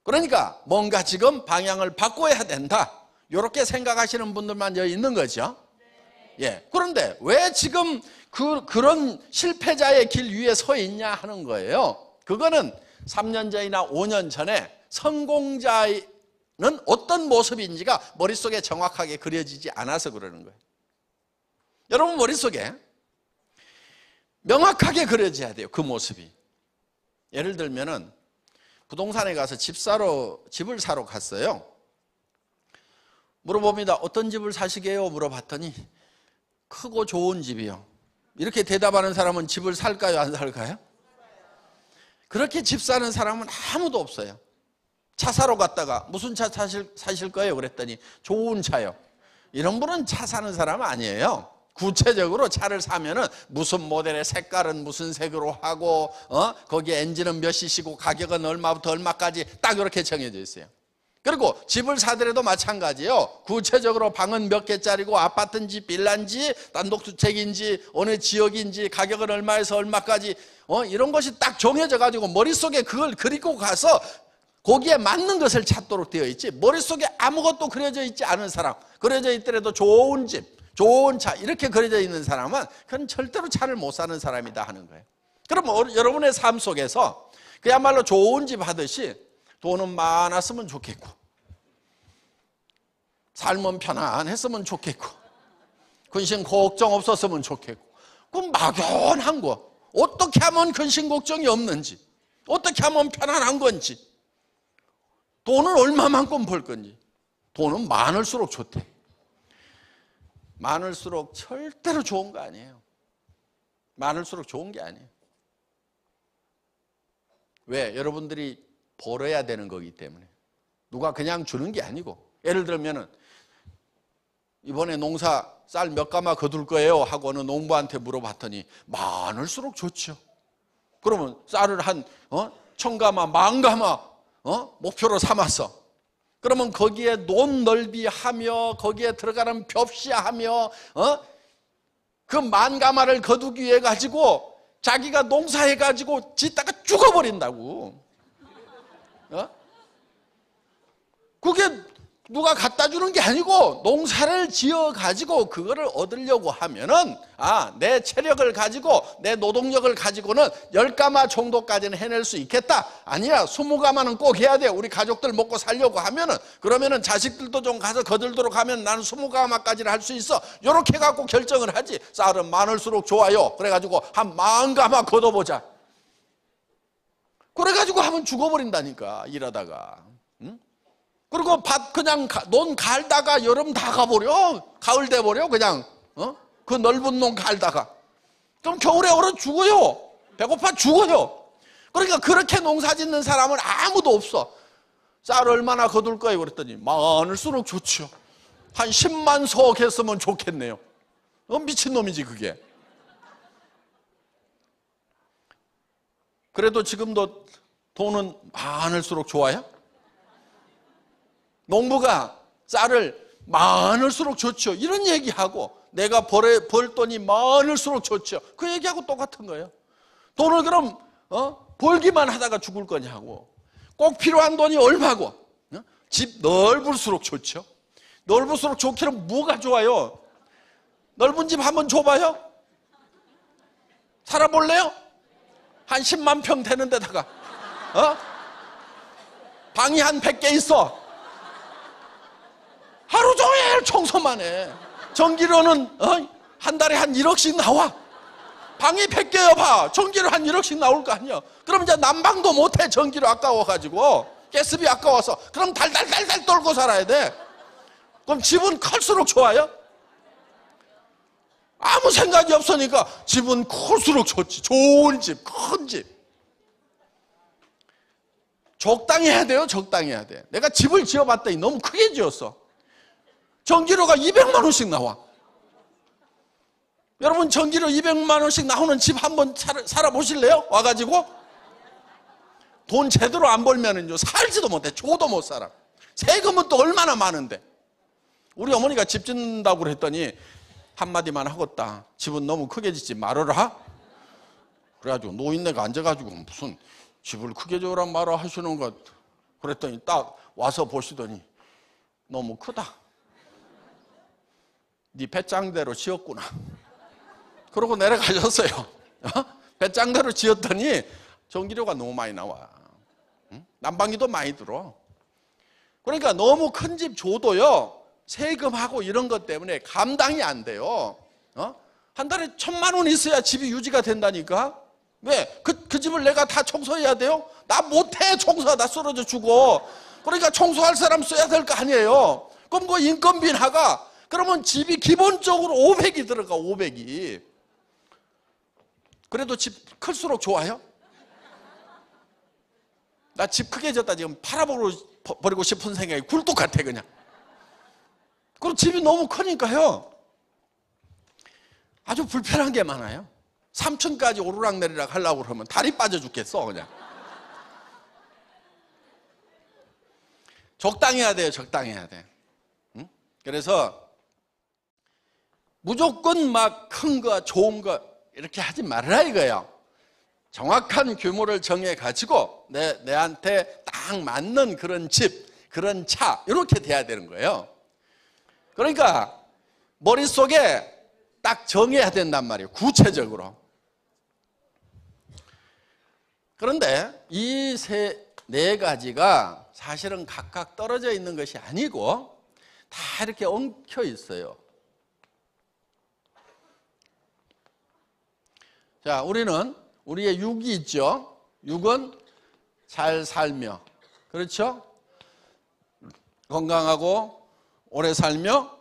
그러니까 뭔가 지금 방향을 바꿔야 된다. 이렇게 생각하시는 분들만 여기 있는 거죠. 예. 그런데 왜 지금 그런 실패자의 길 위에 서 있냐 하는 거예요. 그거는 3년 전이나 5년 전에 성공자는 어떤 모습인지가 머릿속에 정확하게 그려지지 않아서 그러는 거예요. 여러분 머릿속에 명확하게 그려져야 돼요. 그 모습이. 예를 들면은 부동산에 가서 집을 사러 갔어요. 물어봅니다. 어떤 집을 사시게요? 물어봤더니 크고 좋은 집이요. 이렇게 대답하는 사람은 집을 살까요? 안 살까요? 그렇게 집 사는 사람은 아무도 없어요. 차 사러 갔다가 무슨 차 사실 거예요? 그랬더니 좋은 차요. 이런 분은 차 사는 사람 아니에요. 구체적으로 차를 사면은 무슨 모델의 색깔은 무슨 색으로 하고 거기에 엔진은 몇 cc고 가격은 얼마부터 얼마까지 딱 이렇게 정해져 있어요. 그리고 집을 사더라도 마찬가지예요. 구체적으로 방은 몇 개짜리고 아파트인지 빌라인지 단독주택인지 어느 지역인지 가격은 얼마에서 얼마까지 이런 것이 딱 정해져 가지고 머릿속에 그걸 그리고 가서 거기에 맞는 것을 찾도록 되어 있지, 머릿속에 아무것도 그려져 있지 않은 사람, 그려져 있더라도 좋은 집, 좋은 차 이렇게 그려져 있는 사람은 그건 절대로 차를 못 사는 사람이다 하는 거예요. 그럼 여러분의 삶 속에서 그야말로 좋은 집 하듯이 돈은 많았으면 좋겠고 삶은 편안했으면 좋겠고 근심 걱정 없었으면 좋겠고, 그럼 막연한 거 어떻게 하면 근심 걱정이 없는지, 어떻게 하면 편안한 건지, 돈은 얼마만큼 벌 건지. 돈은 많을수록 좋대. 많을수록 절대로 좋은 거 아니에요. 많을수록 좋은 게 아니에요. 왜? 여러분들이 벌어야 되는 거기 때문에. 누가 그냥 주는 게 아니고. 예를 들면은 이번에 농사 쌀 몇 가마 거둘 거예요 하고 어느 농부한테 물어봤더니 많을수록 좋죠. 그러면 쌀을 한 1000가마, 10,000가마 목표로 삼았어. 그러면 거기에 논 넓이하며 거기에 들어가는 벽시하며 그 10,000가마를 거두기 위해 가지고 자기가 농사해 가지고 짓다가 죽어버린다고. 그게 누가 갖다 주는 게 아니고 농사를 지어 가지고 그거를 얻으려고 하면은 내 체력을 가지고 내 노동력을 가지고는 10가마 정도까지는 해낼 수 있겠다. 아니야, 20가마는 꼭 해야 돼. 우리 가족들 먹고 살려고 하면은, 그러면은 자식들도 좀 가서 거들도록 하면 나는 20가마까지는 할 수 있어. 요렇게 갖고 결정을 하지. 쌀은 많을수록 좋아요. 그래가지고 한 10,000가마 걷어보자. 그래가지고 하면 죽어버린다니까, 일하다가. 그리고 밭 그냥 논 갈다가 여름 다 가버려. 가을 돼버려 그냥. 그 넓은 논 갈다가. 그럼 겨울에 얼어 죽어요. 배고파 죽어요. 그러니까 그렇게 농사 짓는 사람은 아무도 없어. 쌀 얼마나 거둘 거예요? 그랬더니 많을수록 좋죠. 한 10만 석 했으면 좋겠네요. 미친놈이지 그게. 그래도 지금도 돈은 많을수록 좋아요? 농부가 쌀을 많을수록 좋죠. 이런 얘기하고 내가 벌 돈이 많을수록 좋죠. 그 얘기하고 똑같은 거예요. 돈을 그럼 벌기만 하다가 죽을 거냐고. 꼭 필요한 돈이 얼마고. 집 넓을수록 좋죠. 넓을수록 좋기는 뭐가 좋아요? 넓은 집 한번 줘봐요. 살아볼래요? 한 10만 평 되는 데다가 방이 한 100개 있어. 하루 종일 청소만 해. 전기료는 한 달에 한 1억씩 나와. 방이 100개여 봐. 전기료 한 1억씩 나올 거 아니야. 그럼 이제 난방도 못해. 전기료 아까워가지고. 가스비 아까워서. 그럼 달달달달 떨고 살아야 돼. 그럼 집은 클수록 좋아요? 아무 생각이 없으니까 집은 클수록 좋지. 좋은 집, 큰 집. 적당히 해야 돼요. 적당히 해야 돼. 내가 집을 지어봤더니 너무 크게 지었어. 전기료가 200만 원씩 나와. 여러분 전기료 200만 원씩 나오는 집 한번 살아보실래요? 와가지고 돈 제대로 안 벌면은요 살지도 못해. 줘도 못 살아. 세금은 또 얼마나 많은데. 우리 어머니가 집 짓는다고 그랬더니 한마디만 하겠다. 집은 너무 크게 짓지 말아라. 그래가지고 노인네가 앉아가지고 무슨 집을 크게 지으란 말을 하시는 것. 그랬더니 딱 와서 보시더니 너무 크다. 네 배짱대로 지었구나. 그러고 내려가셨어요. 배짱대로 지었더니 전기료가 너무 많이 나와. 난방비도 많이 들어. 그러니까 너무 큰 집 줘도요 세금하고 이런 것 때문에 감당이 안 돼요. 한 달에 1,000만 원 있어야 집이 유지가 된다니까. 왜? 그 집을 내가 다 청소해야 돼요? 나 못해. 청소하다 나 쓰러져 죽어. 그러니까 청소할 사람 써야 될 거 아니에요. 그럼 그 인건비 나가. 그러면 집이 기본적으로 500이 들어가. 500이. 그래도 집 클수록 좋아요? 나 집 크게 졌다 지금 팔아버리고 싶은 생각이 굴뚝 같아 그냥. 그럼 집이 너무 크니까요 아주 불편한 게 많아요. 3층까지 오르락내리락 하려고 그러면 다리 빠져 죽겠어 그냥. 적당히 해야 돼요. 적당히 해야 돼. 그래서 무조건 막 큰 거 좋은 거 이렇게 하지 말아라 이거예요. 정확한 규모를 정해가지고 내한테 딱 맞는 그런 집, 그런 차 이렇게 돼야 되는 거예요. 그러니까 머릿속에 딱 정해야 된단 말이에요. 구체적으로. 그런데 이 네 가지가 사실은 각각 떨어져 있는 것이 아니고 다 이렇게 엉켜 있어요. 자, 우리는 우리의 육이 있죠. 육은 잘 살며, 그렇죠? 건강하고 오래 살며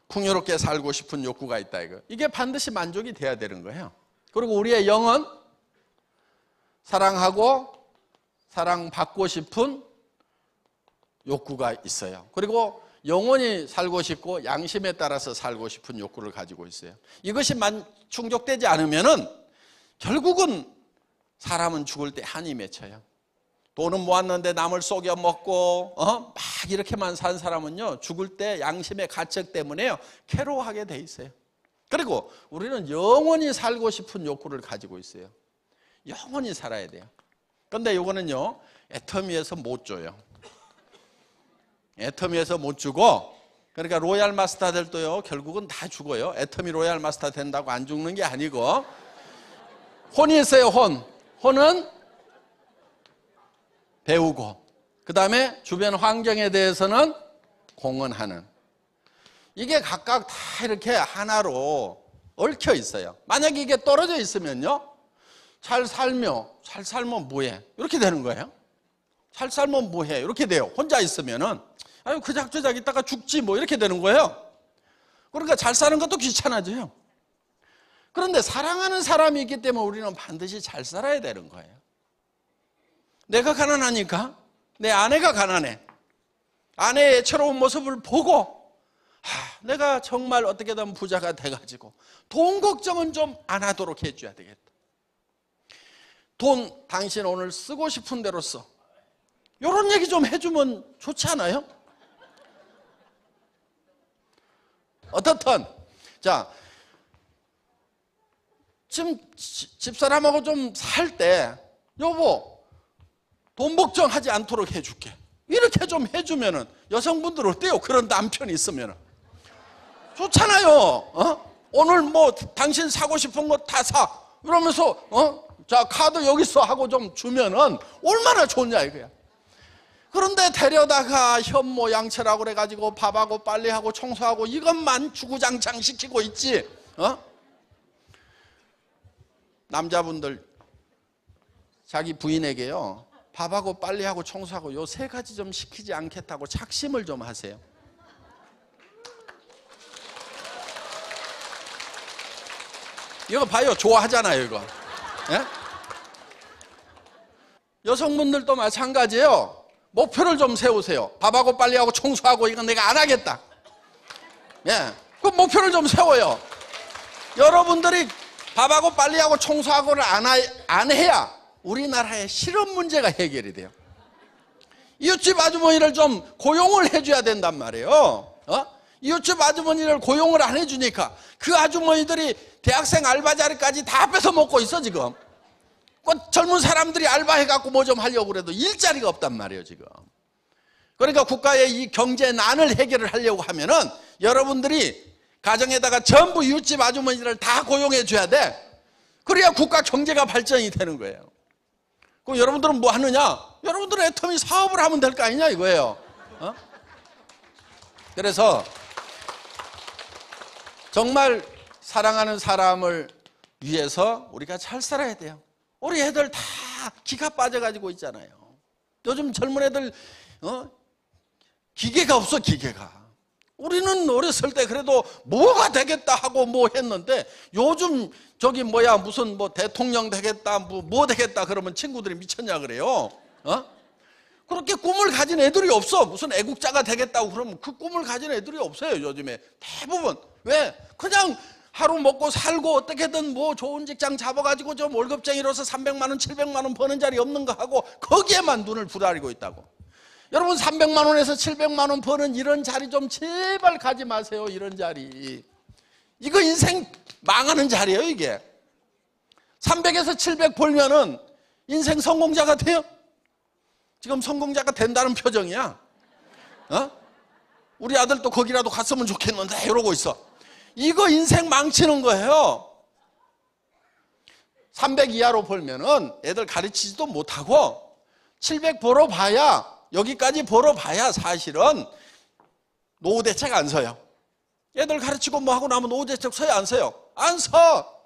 풍요롭게 살고 싶은 욕구가 있다 이거. 이게 반드시 만족이 돼야 되는 거예요. 그리고 우리의 영은 사랑하고 사랑받고 싶은 욕구가 있어요. 그리고 영원히 살고 싶고 양심에 따라서 살고 싶은 욕구를 가지고 있어요. 이것이 충족되지 않으면은 결국은 사람은 죽을 때 한이 맺혀요. 돈은 모았는데 남을 속여 먹고 막 이렇게만 산 사람은요 죽을 때 양심의 가책 때문에요 괴로워하게 돼 있어요. 그리고 우리는 영원히 살고 싶은 욕구를 가지고 있어요. 영원히 살아야 돼요. 그런데 이거는요 애터미에서 못 줘요. 애터미에서 못 주고, 그러니까 로얄 마스터들도요 결국은 다 죽어요. 애터미 로얄 마스터 된다고 안 죽는 게 아니고 혼이 있어요. 혼은 배우고 그 다음에 주변 환경에 대해서는 공헌하는. 이게 각각 다 이렇게 하나로 얽혀 있어요. 만약에 이게 떨어져 있으면요 잘 살면 뭐해? 이렇게 되는 거예요. 잘 살면 뭐해? 이렇게 돼요. 혼자 있으면은 아유 그작저작 있다가 죽지 뭐 이렇게 되는 거예요. 그러니까 잘 사는 것도 귀찮아져요. 그런데 사랑하는 사람이 있기 때문에 우리는 반드시 잘 살아야 되는 거예요. 내가 가난하니까 내 아내가 가난해. 아내의 애처로운 모습을 보고 내가 정말 어떻게든 부자가 돼가지고 돈 걱정은 좀 안 하도록 해줘야 되겠다. 돈 당신 오늘 쓰고 싶은 대로 써. 이런 얘기 좀 해주면 좋지 않아요? 어떻든 자, 지금 집사람하고 좀 살 때 여보 돈 걱정하지 않도록 해줄게 이렇게 좀 해주면은 여성분들 어때요? 그런 남편이 있으면은 좋잖아요. 오늘 뭐 당신 사고 싶은 거 다 사 그러면서 자 카드 여기 있어 하고 좀 주면은 얼마나 좋냐 이거야. 그런데 데려다가 현모 양처라고 그래가지고 밥하고 빨래하고 청소하고 이것만 주구장창 시키고 있지. 남자분들 자기 부인에게요 밥하고 빨래하고 청소하고 요 3가지 좀 시키지 않겠다고 작심을 좀 하세요. 이거 봐요. 좋아하잖아요 이거. 예? 여성분들도 마찬가지예요. 목표를 좀 세우세요. 밥하고 빨래하고 청소하고 이건 내가 안 하겠다. 예, 그 목표를 좀 세워요. 여러분들이 밥하고 빨래하고 청소하고를 안 해야 우리나라의 실업 문제가 해결이 돼요. 이웃집 아주머니를 좀 고용을 해줘야 된단 말이에요. 이웃집 아주머니를 고용을 안 해주니까 그 아주머니들이 대학생 알바 자리까지 다 뺏어 먹고 있어 지금. 젊은 사람들이 알바해갖고 뭐 좀 하려고 그래도 일자리가 없단 말이에요 지금. 그러니까 국가의 이 경제난을 해결을 하려고 하면은 여러분들이 가정에다가 전부 이웃집 아주머니들을 다 고용해 줘야 돼. 그래야 국가 경제가 발전이 되는 거예요. 그럼 여러분들은 뭐 하느냐? 여러분들은 애터미 사업을 하면 될 거 아니냐 이거예요. 그래서 정말 사랑하는 사람을 위해서 우리가 잘 살아야 돼요. 우리 애들 다 기가 빠져가지고 있잖아요. 요즘 젊은 애들 기계가 없어 기계가. 우리는 어렸을 때 그래도 뭐가 되겠다 하고 뭐 했는데 요즘 저기 뭐야 무슨 뭐 대통령 되겠다 뭐 되겠다 그러면 친구들이 미쳤냐 그래요. 그렇게 꿈을 가진 애들이 없어. 무슨 애국자가 되겠다고 그러면 그 꿈을 가진 애들이 없어요 요즘에. 대부분 왜? 그냥 하루 먹고 살고 어떻게든 뭐 좋은 직장 잡아가지고 좀 월급쟁이로서 300만 원 700만 원 버는 자리 없는 거 하고 거기에만 눈을 부라리고 있다고. 여러분 300만 원에서 700만 원 버는 이런 자리 좀 제발 가지 마세요. 이런 자리 이거 인생 망하는 자리예요 이게. 300에서 700 벌면은 인생 성공자가 돼요? 지금 성공자가 된다는 표정이야. 우리 아들도 거기라도 갔으면 좋겠는데 이러고 있어. 이거 인생 망치는 거예요. 300 이하로 벌면은 애들 가르치지도 못하고 700 벌어봐야 여기까지 벌어봐야 사실은 노후대책 안 서요. 애들 가르치고 뭐 하고 나면 노후대책 서요 안 서요? 안 서.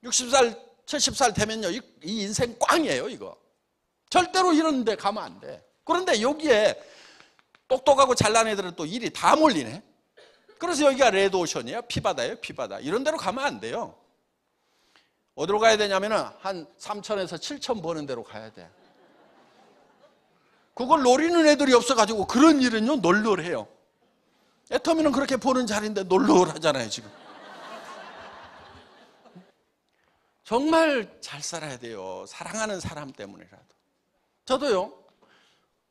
60살 70살 되면요 이 인생 꽝이에요 이거. 절대로 이런 데 가면 안 돼. 그런데 여기에 똑똑하고 잘난 애들은 또 일이 다 몰리네. 그래서 여기가 레드오션이에요. 피바다예요 피바다. 이런 데로 가면 안 돼요. 어디로 가야 되냐면은 한 3천에서 7천 버는 데로 가야 돼. 그걸 노리는 애들이 없어가지고 그런 일은요 널널해요. 애터미는 그렇게 버는 자리인데 널널하잖아요 지금. 정말 잘 살아야 돼요. 사랑하는 사람 때문이라도. 저도요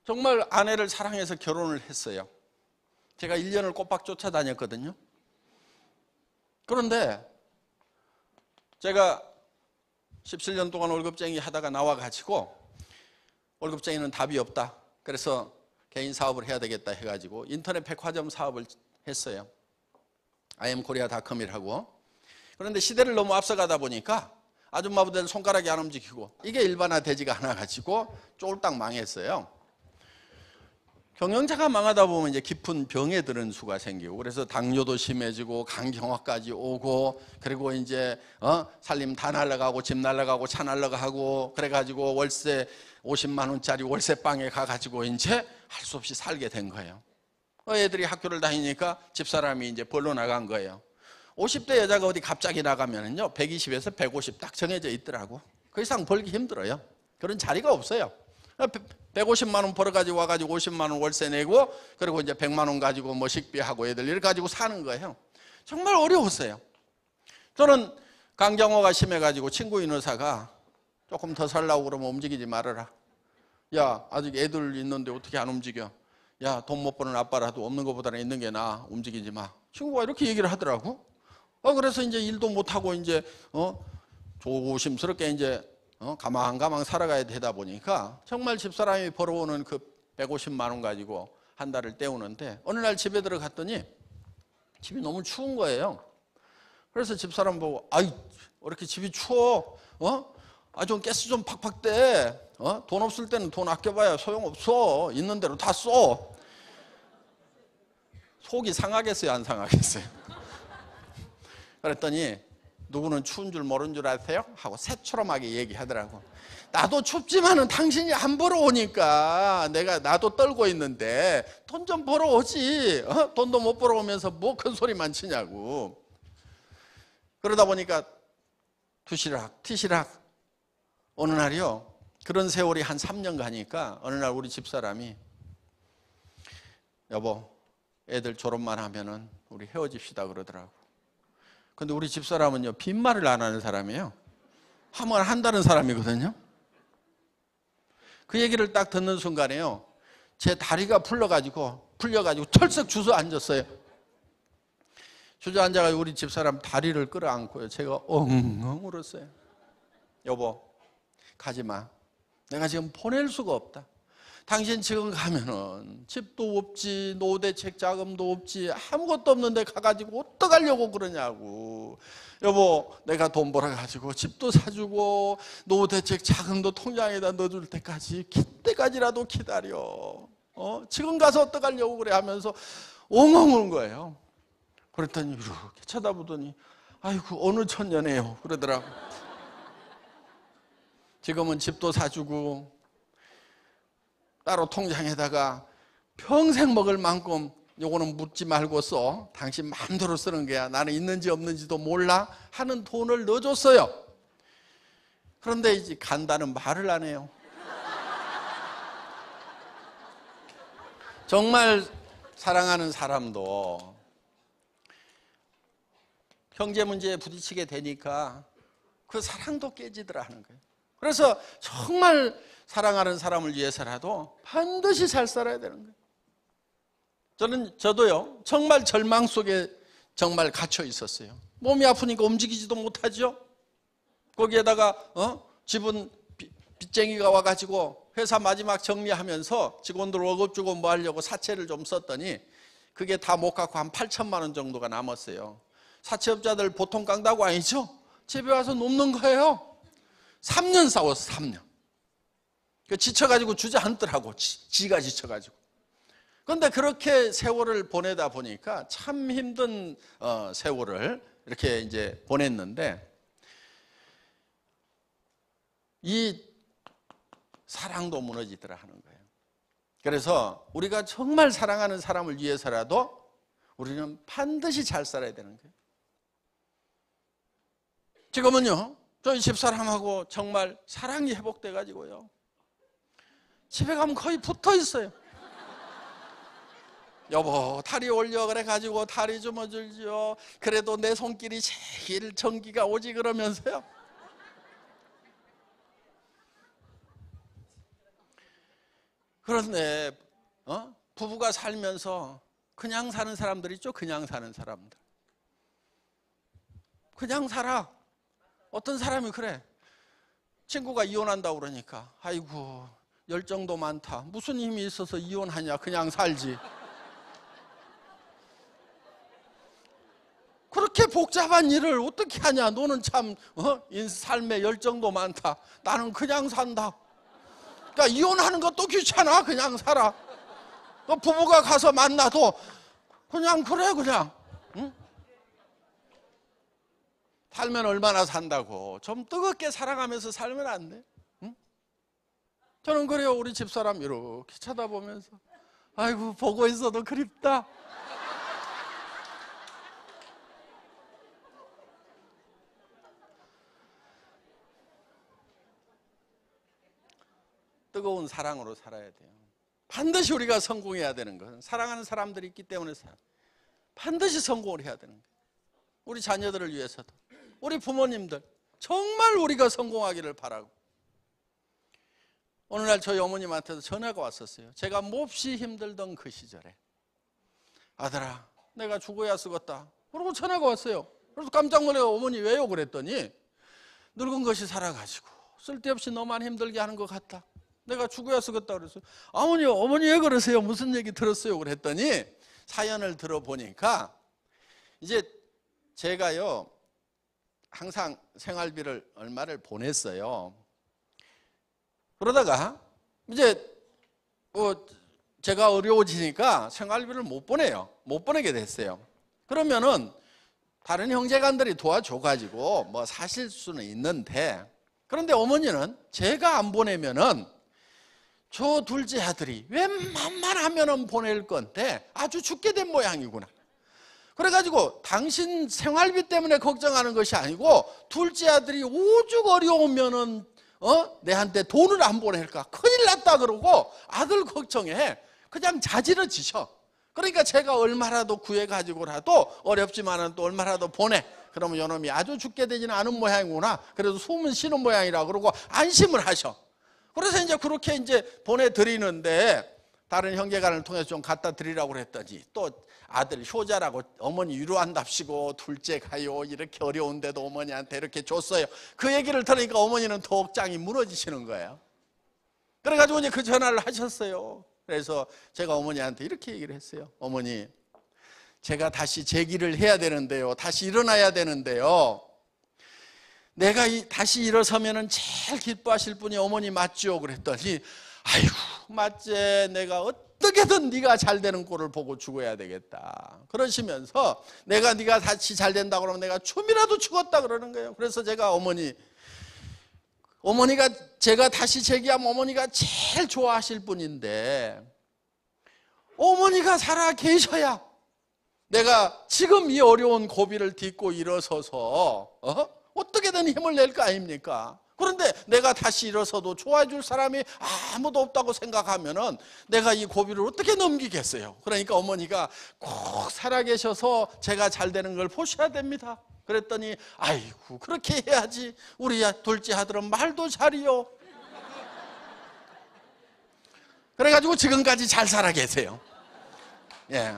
정말 아내를 사랑해서 결혼을 했어요. 제가 1년을 꼬박 쫓아다녔거든요. 그런데 제가 17년 동안 월급쟁이 하다가 나와가지고 월급쟁이는 답이 없다. 그래서 개인 사업을 해야 되겠다 해가지고 인터넷 백화점 사업을 했어요. IamKorea.com이라고. 그런데 시대를 너무 앞서가다 보니까 아줌마분들 손가락이 안 움직이고 이게 일반화되지가 않아가지고 쫄딱 망했어요. 경영자가 망하다 보면 이제 깊은 병에 드는 수가 생기고 그래서 당뇨도 심해지고 간경화까지 오고 그리고 이제 살림 다 날라가고 집 날라가고 차 날라가고 그래가지고 월세 50만 원짜리 월세방에 가가지고 이제 할 수 없이 살게 된 거예요. 애들이 학교를 다니니까 집사람이 이제 벌러 나간 거예요. 50대 여자가 어디 갑자기 나가면은요 120에서 150 딱 정해져 있더라고. 그 이상 벌기 힘들어요. 그런 자리가 없어요. 150만 원 벌어가지고 와가지고 50만 원 월세 내고 그리고 이제 100만 원 가지고 뭐 식비하고 애들 일 가지고 사는 거예요. 정말 어려웠어요. 저는 강경화가 심해가지고 친구인 의사가 조금 더 살라고 그러면 움직이지 말아라. 야 아직 애들 있는데 어떻게 안 움직여? 야, 돈 못 버는 아빠라도 없는 것보다는 있는 게 나아. 움직이지 마. 친구가 이렇게 얘기를 하더라고. 그래서 이제 일도 못 하고 이제 조심스럽게 이제 가망가망 살아가야 되다 보니까 정말 집사람이 벌어오는 그 150만 원 가지고 한 달을 때우는데 어느 날 집에 들어갔더니 집이 너무 추운 거예요. 그래서 집사람 보고 아이 왜 이렇게 집이 추워? 좀 가스 좀 팍팍 대. 돈 없을 때는 돈 아껴봐야 소용없어. 있는 대로 다 써. 속이 상하겠어요, 안 상하겠어요? 그랬더니 누구는 추운 줄 모르는 줄 아세요? 하고 새초롬하게 얘기하더라고. 나도 춥지만은 당신이 안 벌어오니까 나도 떨고 있는데 돈 좀 벌어오지. 돈도 못 벌어오면서 뭐 큰 소리만 치냐고. 그러다 보니까 티시락 어느 날이요. 그런 세월이 한 3년 가니까 어느 날 우리 집사람이 여보 애들 졸업만 하면은 우리 헤어집시다 그러더라고. 근데 우리 집사람은요 빈말을 안 하는 사람이에요. 하면 한다는 사람이거든요. 그 얘기를 딱 듣는 순간에요 제 다리가 풀려가지고 털썩 주저앉았어요. 주저앉아가지고 우리 집사람 다리를 끌어안고요 제가 엉엉 울었어요. 여보 가지마. 내가 지금 보낼 수가 없다. 당신 지금 가면은 집도 없지, 노후대책 자금도 없지, 아무것도 없는데 가가지고 어떡하려고 그러냐고. 여보, 내가 돈 벌어가지고 집도 사주고 노후대책 자금도 통장에다 넣어줄 때까지라도 기다려. 지금 가서 어떡하려고 그래 하면서 엉엉 우는 거예요. 그랬더니 이렇게 쳐다보더니 아이고 어느 천년에요 그러더라고. 지금은 집도 사주고 따로 통장에다가 평생 먹을 만큼 요거는 묻지 말고 써. 당신 마음대로 쓰는 거야. 나는 있는지 없는지도 몰라 하는 돈을 넣어줬어요. 그런데 이제 간다는 말을 안 해요. 정말 사랑하는 사람도 경제 문제에 부딪히게 되니까 그 사랑도 깨지더라 하는 거예요. 그래서 정말 사랑하는 사람을 위해서라도 반드시 잘 살아야 되는 거예요. 저도요, 정말 절망 속에 정말 갇혀 있었어요. 몸이 아프니까 움직이지도 못하죠. 거기에다가, 집은 빚쟁이가 와가지고 회사 마지막 정리하면서 직원들 월급 주고 뭐 하려고 사채를 좀 썼더니 그게 다 못 갚고 한 8천만 원 정도가 남았어요. 사채업자들 보통 깡다구 아니죠? 집에 와서 눕는 거예요. 3년 싸웠어, 3년. 지쳐가지고 주저앉더라고, 지가 지쳐가지고. 그런데 그렇게 세월을 보내다 보니까 참 힘든 세월을 이렇게 이제 보냈는데 이 사랑도 무너지더라 하는 거예요. 그래서 우리가 정말 사랑하는 사람을 위해서라도 우리는 반드시 잘 살아야 되는 거예요. 지금은요, 저희 집사람하고 정말 사랑이 회복돼 가지고요 집에 가면 거의 붙어 있어요. 여보 다리 올려 그래 가지고 다리 좀 어줄지요. 그래도 내 손길이 제일 전기가 오지 그러면서요. 그런데 부부가 살면서 그냥 사는 사람들 있죠. 그냥 사는 사람들. 그냥 살아. 어떤 사람이 그래. 친구가 이혼한다고 그러니까 아이고 열정도 많다. 무슨 힘이 있어서 이혼하냐. 그냥 살지. 그렇게 복잡한 일을 어떻게 하냐. 너는 참 삶에 열정도 많다. 나는 그냥 산다. 그러니까 이혼하는 것도 귀찮아. 그냥 살아. 부부가 가서 만나도 그냥 그래 그냥. 응? 살면 얼마나 산다고. 좀 뜨겁게 사랑하면서 살면 안 돼? 응? 저는 그래요. 우리 집사람 이렇게 쳐다보면서 아이고 보고 있어도 그립다. 뜨거운 사랑으로 살아야 돼요. 반드시 우리가 성공해야 되는 것은 사랑하는 사람들이 있기 때문에 반드시 성공을 해야 되는 거예요. 우리 자녀들을 위해서도 우리 부모님들 정말 우리가 성공하기를 바라고 어느 날 저희 어머님한테서 전화가 왔었어요. 제가 몹시 힘들던 그 시절에. 아들아, 내가 죽어야 쓰겄다. 그러고 전화가 왔어요. 그래서 깜짝 놀래요. 어머니 왜요? 그랬더니 늙은 것이 살아가지고 쓸데없이 너만 힘들게 하는 것 같다. 내가 죽어야 쓰겄다 그랬어요. 어머니 왜 그러세요? 무슨 얘기 들었어요? 그랬더니 사연을 들어보니까 이제 제가요 항상 생활비를 얼마를 보냈어요. 그러다가 이제 제가 어려워지니까 생활비를 못 보내요. 못 보내게 됐어요. 그러면은 다른 형제간들이 도와줘가지고 뭐 사실 수는 있는데, 그런데 어머니는 제가 안 보내면은 저 둘째 아들이 웬만하면은 보낼 건데 아주 죽게 된 모양이구나. 그래가지고 당신 생활비 때문에 걱정하는 것이 아니고 둘째 아들이 오죽 어려우면은 내한테 돈을 안 보낼까 큰일 났다 그러고 아들 걱정에 그냥 자지러지셔. 그러니까 제가 얼마라도 구해가지고라도 어렵지만은 또 얼마라도 보내. 그러면 요놈이 아주 죽게 되지는 않은 모양이구나. 그래도 숨은 쉬는 모양이라 그러고 안심을 하셔. 그래서 이제 그렇게 이제 보내드리는데 다른 형제간을 통해서 좀 갖다 드리라고 그랬더니 또 아들 효자라고 어머니 위로한답시고 둘째 가요. 이렇게 어려운데도 어머니한테 이렇게 줬어요. 그 얘기를 들으니까 어머니는 더 억장이 무너지시는 거예요. 그래가지고 이제 그 전화를 하셨어요. 그래서 제가 어머니한테 이렇게 얘기를 했어요. 어머니, 제가 다시 재기를 해야 되는데요. 다시 일어나야 되는데요. 내가 다시 일어서면은 제일 기뻐하실 분이 어머니 맞죠? 그랬더니 아이고 맞지. 내가 어떻게든 네가 잘 되는 꼴을 보고 죽어야 되겠다. 그러시면서 네가 다시 잘 된다 그러면 내가 춤이라도 추겠다 그러는 거예요. 그래서 제가 어머니가 제가 다시 재기하면 어머니가 제일 좋아하실 분인데 어머니가 살아 계셔야 내가 지금 이 어려운 고비를 딛고 일어서서 어떻게든 힘을 낼 거 아닙니까? 그런데 내가 다시 일어서도 좋아해 줄 사람이 아무도 없다고 생각하면은 내가 이 고비를 어떻게 넘기겠어요? 그러니까 어머니가 꼭 살아계셔서 제가 잘 되는 걸 보셔야 됩니다. 그랬더니 아이고 그렇게 해야지. 우리 둘째 아들은 말도 잘이요. 그래가지고 지금까지 잘 살아 계세요. 예.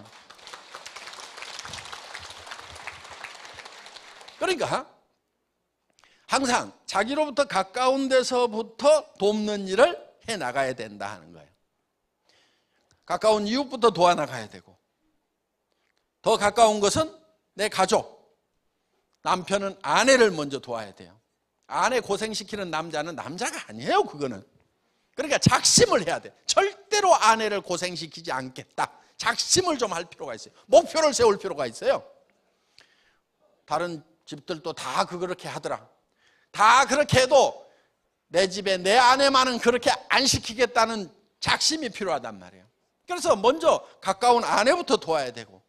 그러니까 항상 자기로부터 가까운 데서부터 돕는 일을 해나가야 된다 하는 거예요. 가까운 이웃부터 도와나가야 되고, 더 가까운 것은 내 가족, 남편은 아내를 먼저 도와야 돼요. 아내 고생시키는 남자는 남자가 아니에요. 그거는. 그러니까 작심을 해야 돼. 절대로 아내를 고생시키지 않겠다. 작심을 좀 할 필요가 있어요. 목표를 세울 필요가 있어요. 다른 집들도 다 그렇게 하더라. 다 그렇게 해도 내 집에 내 아내만은 그렇게 안 시키겠다는 작심이 필요하단 말이에요. 그래서 먼저 가까운 아내부터 도와야 되고,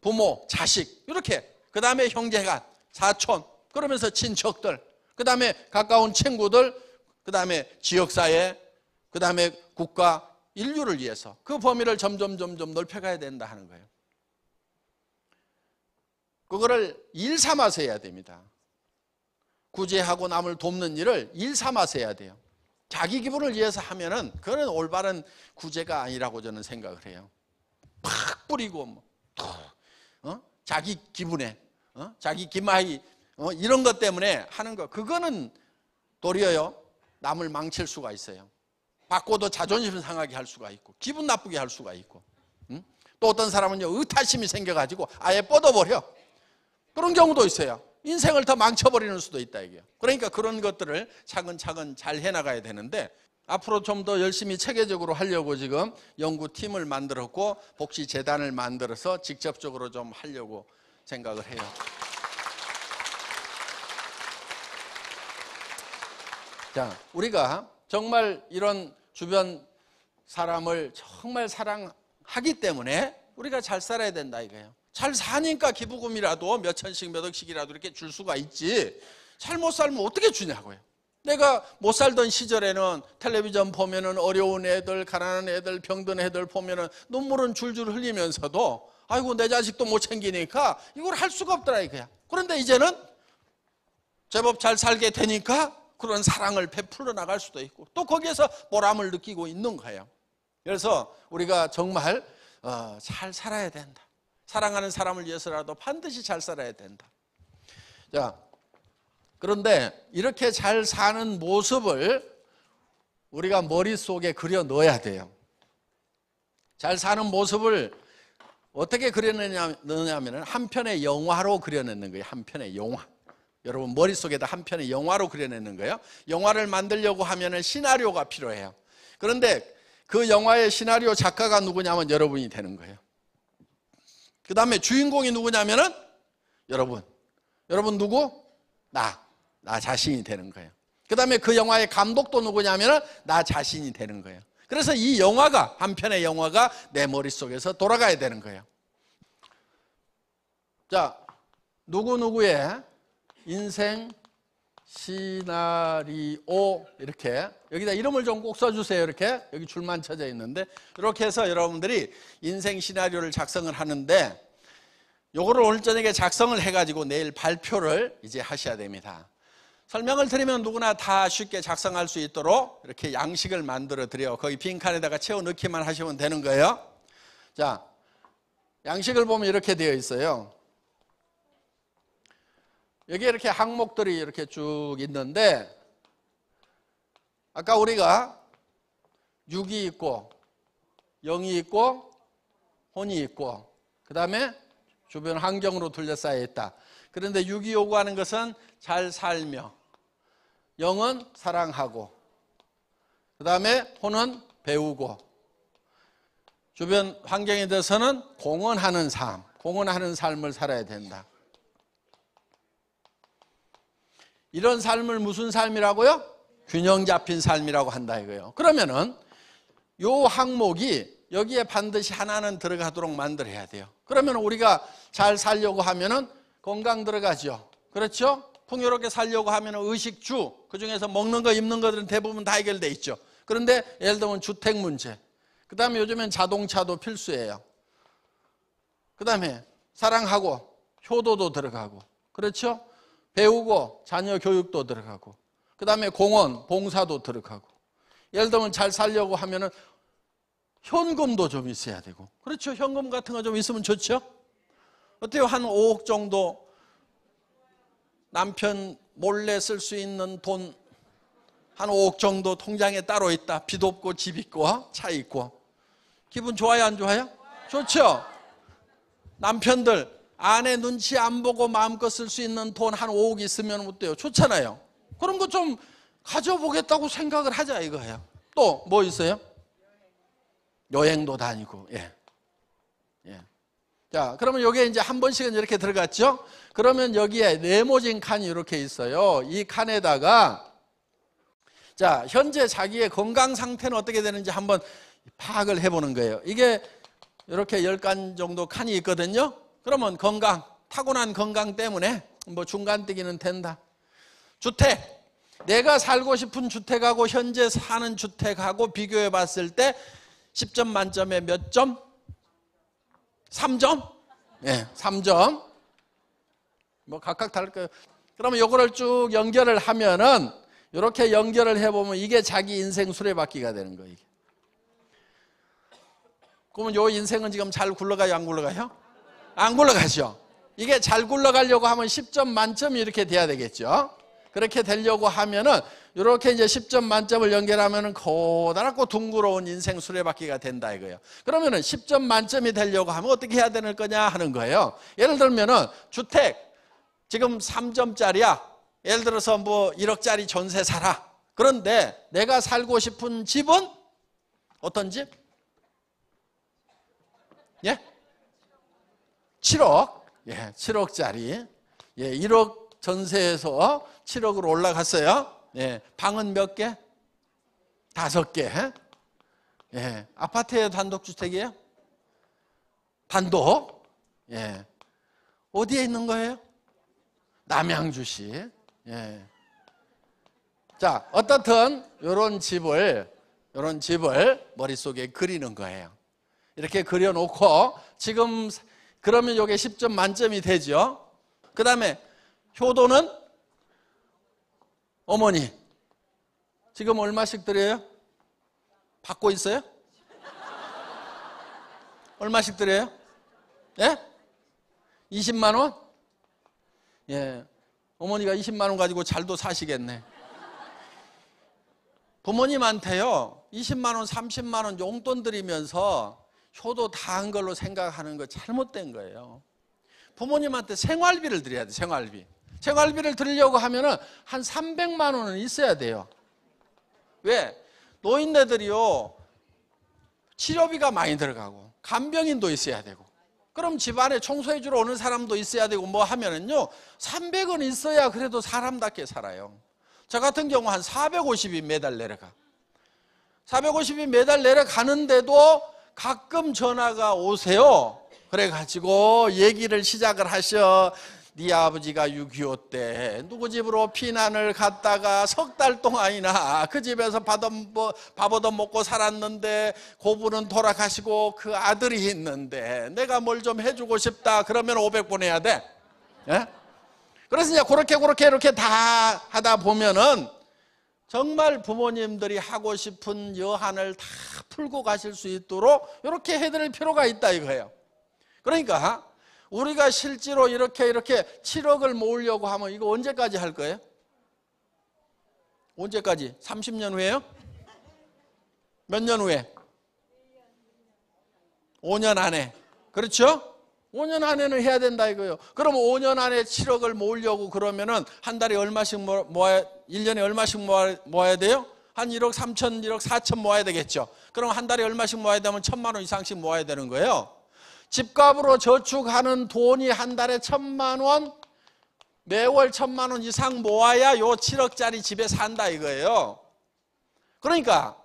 부모, 자식 이렇게, 그 다음에 형제간, 사촌, 그러면서 친척들, 그 다음에 가까운 친구들, 그 다음에 지역사회, 그 다음에 국가, 인류를 위해서 그 범위를 점점 넓혀가야 된다 하는 거예요. 그거를 일 삼아서 해야 됩니다. 구제하고 남을 돕는 일을 일 삼아서 해야 돼요. 자기 기분을 위해서 하면은 그거는 올바른 구제가 아니라고 저는 생각을 해요. 팍 뿌리고 자기 기분에 자기 기마이 이런 것 때문에 하는 거, 그거는 도리어요 남을 망칠 수가 있어요. 받고도 자존심 상하게 할 수가 있고 기분 나쁘게 할 수가 있고, 또 어떤 사람은요 의타심이 생겨가지고 아예 뻗어버려. 그런 경우도 있어요. 인생을 더 망쳐버리는 수도 있다 이게요. 그러니까 그런 것들을 차근차근 잘 해나가야 되는데, 앞으로 좀 더 열심히 체계적으로 하려고 지금 연구팀을 만들었고 복지재단을 만들어서 직접적으로 좀 하려고 생각을 해요. 자, 우리가 정말 이런 주변 사람을 정말 사랑하기 때문에 우리가 잘 살아야 된다 이거예요. 잘 사니까 기부금이라도 몇 천씩 몇 억씩이라도 이렇게 줄 수가 있지, 잘 못 살면 어떻게 주냐고요. 내가 못 살던 시절에는 텔레비전 보면은 어려운 애들, 가난한 애들, 병든 애들 보면은 눈물은 줄줄 흘리면서도 아이고 내 자식도 못 챙기니까 이걸 할 수가 없더라 이거야. 그런데 이제는 제법 잘 살게 되니까 그런 사랑을 베풀어 나갈 수도 있고 또 거기에서 보람을 느끼고 있는 거예요. 그래서 우리가 정말 잘 살아야 된다. 사랑하는 사람을 위해서라도 반드시 잘 살아야 된다. 자, 그런데 이렇게 잘 사는 모습을 우리가 머릿속에 그려 넣어야 돼요. 잘 사는 모습을 어떻게 그려내냐면 한 편의 영화로 그려내는 거예요. 한 편의 영화. 여러분 머릿속에다 한 편의 영화로 그려내는 거예요. 영화를 만들려고 하면 시나리오가 필요해요. 그런데 그 영화의 시나리오 작가가 누구냐면 여러분이 되는 거예요. 그 다음에 주인공이 누구냐면은 여러분 누구? 나 자신이 되는 거예요. 그 다음에 그 영화의 감독도 누구냐면은 나 자신이 되는 거예요. 그래서 이 영화가, 한 편의 영화가 내 머릿속에서 돌아가야 되는 거예요. 자, 누구누구의 인생 시나리오, 이렇게 여기다 이름을 좀 꼭 써주세요. 이렇게 여기 줄만 쳐져 있는데 이렇게 해서 여러분들이 인생 시나리오를 작성을 하는데 요거를 오늘 저녁에 작성을 해가지고 내일 발표를 이제 하셔야 됩니다. 설명을 드리면 누구나 다 쉽게 작성할 수 있도록 이렇게 양식을 만들어 드려요. 거기 빈칸에다가 채워 넣기만 하시면 되는 거예요. 자, 양식을 보면 이렇게 되어 있어요. 여기 이렇게 항목들이 이렇게 쭉 있는데 아까 우리가 6이 있고 0이 있고 혼이 있고 그 다음에 주변 환경으로 둘러싸여 있다. 그런데 6이 요구하는 것은 잘 살며, 0은 사랑하고, 그 다음에 혼은 배우고, 주변 환경에 대해서는 공헌하는 삶, 공헌하는 삶을 살아야 된다. 이런 삶을 무슨 삶이라고요? 균형 잡힌 삶이라고 한다 이거예요. 그러면은 요 항목이 여기에 반드시 하나는 들어가도록 만들어야 돼요. 그러면 우리가 잘 살려고 하면은 건강 들어가죠. 그렇죠? 풍요롭게 살려고 하면 의식주, 그 중에서 먹는 거, 입는 것들은 대부분 다 해결돼 있죠. 그런데 예를 들면 주택 문제, 그 다음에 요즘엔 자동차도 필수예요. 그 다음에 사랑하고 효도도 들어가고, 그렇죠? 배우고 자녀 교육도 들어가고, 그 다음에 공헌, 봉사도 들어가고, 예를 들면 잘 살려고 하면은 현금도 좀 있어야 되고, 그렇죠? 현금 같은 거 좀 있으면 좋죠? 어때요? 한 5억 정도 남편 몰래 쓸 수 있는 돈 한 5억 정도 통장에 따로 있다. 빚 없고 집 있고 차 있고. 기분 좋아요, 안 좋아요? 좋죠? 남편들 아내 눈치 안 보고 마음껏 쓸 수 있는 돈 한 5억 있으면 어때요? 좋잖아요. 그런 거 좀 가져보겠다고 생각을 하자 이거예요. 또 뭐 있어요? 여행도 다니고. 예. 자, 그러면 여기에 이제 한 번씩은 이렇게 들어갔죠? 그러면 여기에 네모진 칸이 이렇게 있어요. 이 칸에다가 자, 현재 자기의 건강 상태는 어떻게 되는지 한번 파악을 해보는 거예요. 이게 이렇게 10칸 정도 칸이 있거든요. 그러면 건강, 타고난 건강 때문에 뭐 중간뜨기는 된다. 주택, 내가 살고 싶은 주택하고 현재 사는 주택하고 비교해 봤을 때 10점 만점에 몇 점? 3점? 네, 3점. 뭐 각각 다를 거예요. 그러면 요거를 쭉 연결을 하면은 이렇게 연결을 해보면 이게 자기 인생 수레바퀴가 되는 거예요. 이게. 그러면 요 인생은 지금 잘 굴러가요, 안 굴러가요? 안 굴러가죠. 이게 잘 굴러가려고 하면 10점 만점이 이렇게 돼야 되겠죠. 그렇게 되려고 하면은 이렇게 이제 10점 만점을 연결하면은 커다랗고 둥그러운 인생 수레바퀴가 된다 이거예요. 그러면은 10점 만점이 되려고 하면 어떻게 해야 되는 거냐 하는 거예요. 예를 들면은 주택 지금 3점짜리야. 예를 들어서 뭐 1억짜리 전세 살아. 그런데 내가 살고 싶은 집은 어떤 집? 예? 7억. 예, 7억짜리. 예, 1억 전세에서 7억으로 올라갔어요. 예, 방은 몇 개? 5개. 예, 아파트에 단독주택이에요? 단독. 예, 어디에 있는 거예요? 남양주시. 예. 자, 어떻든 이런 집을 머릿속에 그리는 거예요. 이렇게 그려놓고 지금 그러면 이게 10점 만점이 되죠. 그 다음에 효도는 어머니 지금 얼마씩 드려요? 받고 있어요? 얼마씩 드려요? 예? 20만 원? 예. 어머니가 20만 원 가지고 잘도 사시겠네. 부모님한테요, 20만 원, 30만 원 용돈 드리면서 효도 다 한 걸로 생각하는 거 잘못된 거예요. 부모님한테 생활비를 드려야 돼, 생활비. 생활비를 드리려고 하면은 한 300만 원은 있어야 돼요. 왜? 노인네들이요, 치료비가 많이 들어가고, 간병인도 있어야 되고, 그럼 집안에 청소해주러 오는 사람도 있어야 되고, 뭐 하면은요, 300원 있어야 그래도 사람답게 살아요. 저 같은 경우 한 450이 매달 내려가. 450이 매달 내려가는데도 가끔 전화가 오세요. 그래가지고 얘기를 시작을 하셔. 네 아버지가 6.25 때 누구 집으로 피난을 갔다가 석 달 동안이나 그 집에서 밥 얻어먹고 살았는데 고부는 돌아가시고 그 아들이 있는데 내가 뭘 좀 해주고 싶다. 그러면 500 보내야 돼. 예? 그래서 이제 그렇게 이렇게 다 하다 보면은 정말 부모님들이 하고 싶은 여한을 다 풀고 가실 수 있도록 이렇게 해드릴 필요가 있다 이거예요. 그러니까 우리가 실제로 이렇게 7억을 모으려고 하면 이거 언제까지 할 거예요? 언제까지? 30년 후에요? 몇 년 후에? 5년 안에. 그렇죠? 5년 안에는 해야 된다 이거예요. 그럼 5년 안에 7억을 모으려고 그러면은 한 달에 얼마씩 모아야, 1년에 얼마씩 모아야 돼요? 한 1억 3천, 1억 4천 모아야 되겠죠. 그럼 한 달에 얼마씩 모아야 되면 1,000만 원 이상씩 모아야 되는 거예요. 집값으로 저축하는 돈이 한 달에 1,000만 원, 매월 1,000만 원 이상 모아야 요 7억짜리 집에 산다 이거예요. 그러니까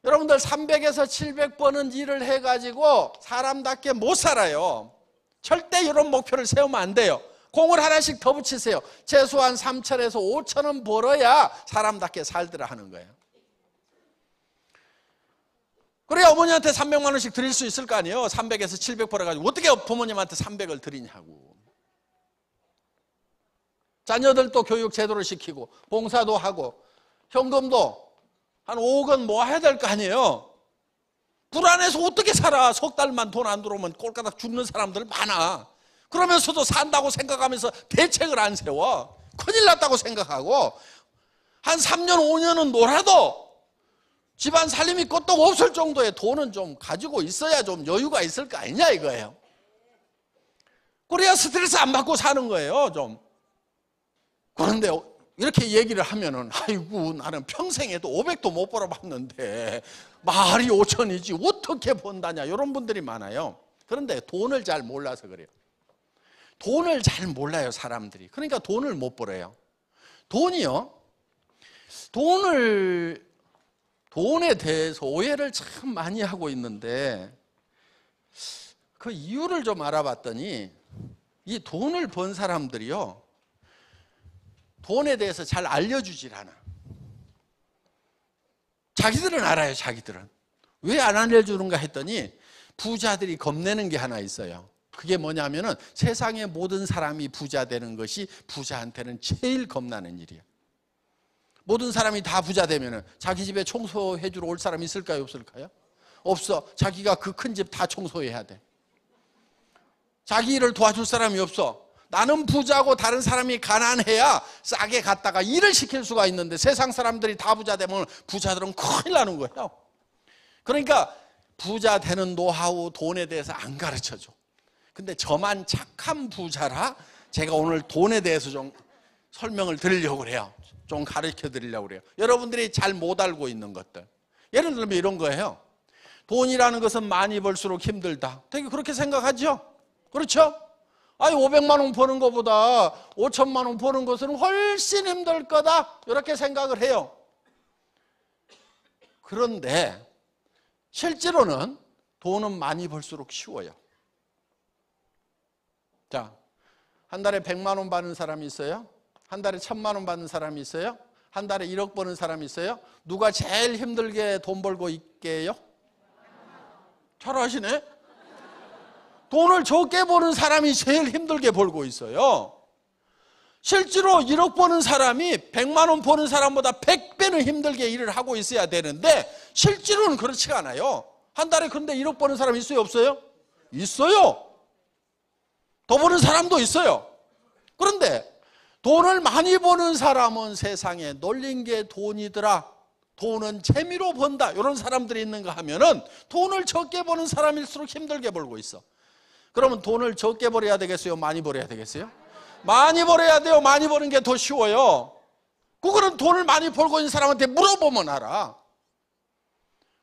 여러분들 300에서 700번은 일을 해가지고 사람답게 못 살아요. 절대 이런 목표를 세우면 안 돼요. 공을 하나씩 더 붙이세요. 최소한 3천에서 5천 원 벌어야 사람답게 살더라 하는 거예요. 그래야 어머니한테 300만 원씩 드릴 수 있을 거 아니에요. 300에서 700 벌어가지고 어떻게 부모님한테 300을 드리냐고. 자녀들도 교육 제대로 시키고 봉사도 하고 현금도 한 5억 원 모아야 될 거 아니에요. 불안해서 어떻게 살아. 석 달만 돈 안 들어오면 꼴까닥 죽는 사람들 많아. 그러면서도 산다고 생각하면서 대책을 안 세워. 큰일 났다고 생각하고 한 3년 5년은 놀아도 집안 살림이 끄떡 없을 정도의 돈은 좀 가지고 있어야 좀 여유가 있을 거 아니냐 이거예요. 그래야 스트레스 안 받고 사는 거예요 좀. 그런데 이렇게 얘기를 하면은 아이고 나는 평생에도 500도 못 벌어봤는데 말이 5천이지 어떻게 번다냐 이런 분들이 많아요. 그런데 돈을 잘 몰라서 그래요. 돈을 잘 몰라요 사람들이. 그러니까 돈을 못 벌어요. 돈이요, 돈에 대해서 오해를 참 많이 하고 있는데 그 이유를 좀 알아봤더니 이 돈을 번 사람들이요 돈에 대해서 잘 알려주질 않아. 자기들은 알아요. 자기들은. 왜 안 알려주는가 했더니 부자들이 겁내는 게 하나 있어요. 그게 뭐냐면은 세상의 모든 사람이 부자 되는 것이 부자한테는 제일 겁나는 일이에요. 모든 사람이 다 부자 되면은 자기 집에 청소해 주러 올 사람 있을까요? 없을까요? 없어. 자기가 그 큰 집 다 청소해야 돼. 자기 일을 도와줄 사람이 없어. 나는 부자고 다른 사람이 가난해야 싸게 갔다가 일을 시킬 수가 있는데 세상 사람들이 다 부자 되면 부자들은 큰일 나는 거예요. 그러니까 부자 되는 노하우, 돈에 대해서 안 가르쳐줘. 근데 저만 착한 부자라 제가 오늘 돈에 대해서 좀 설명을 드리려고 그래요. 좀 가르쳐 드리려고 그래요. 여러분들이 잘 못 알고 있는 것들. 예를 들면 이런 거예요. 돈이라는 것은 많이 벌수록 힘들다. 되게 그렇게 생각하죠? 그렇죠? 아니 500만 원 버는 것보다 5천만 원 버는 것은 훨씬 힘들 거다 이렇게 생각을 해요. 그런데 실제로는 돈은 많이 벌수록 쉬워요. 자, 한 달에 100만 원 받는 사람이 있어요? 한 달에 1,000만 원 받는 사람이 있어요? 한 달에 1억 버는 사람이 있어요? 누가 제일 힘들게 돈 벌고 있게요? 잘 아시네? 돈을 적게 버는 사람이 제일 힘들게 벌고 있어요. 실제로 1억 버는 사람이 100만 원 버는 사람보다 100배는 힘들게 일을 하고 있어야 되는데 실제로는 그렇지가 않아요. 한 달에 근데 1억 버는 사람 있어요, 없어요? 있어요. 더 버는 사람도 있어요. 그런데 돈을 많이 버는 사람은 세상에 놀린 게 돈이더라, 돈은 재미로 번다, 이런 사람들이 있는가 하면은 돈을 적게 버는 사람일수록 힘들게 벌고 있어. 그러면 돈을 적게 벌어야 되겠어요, 많이 벌어야 되겠어요? 많이 벌어야 돼요. 많이 버는 게 더 쉬워요. 그거는 돈을 많이 벌고 있는 사람한테 물어보면 알아.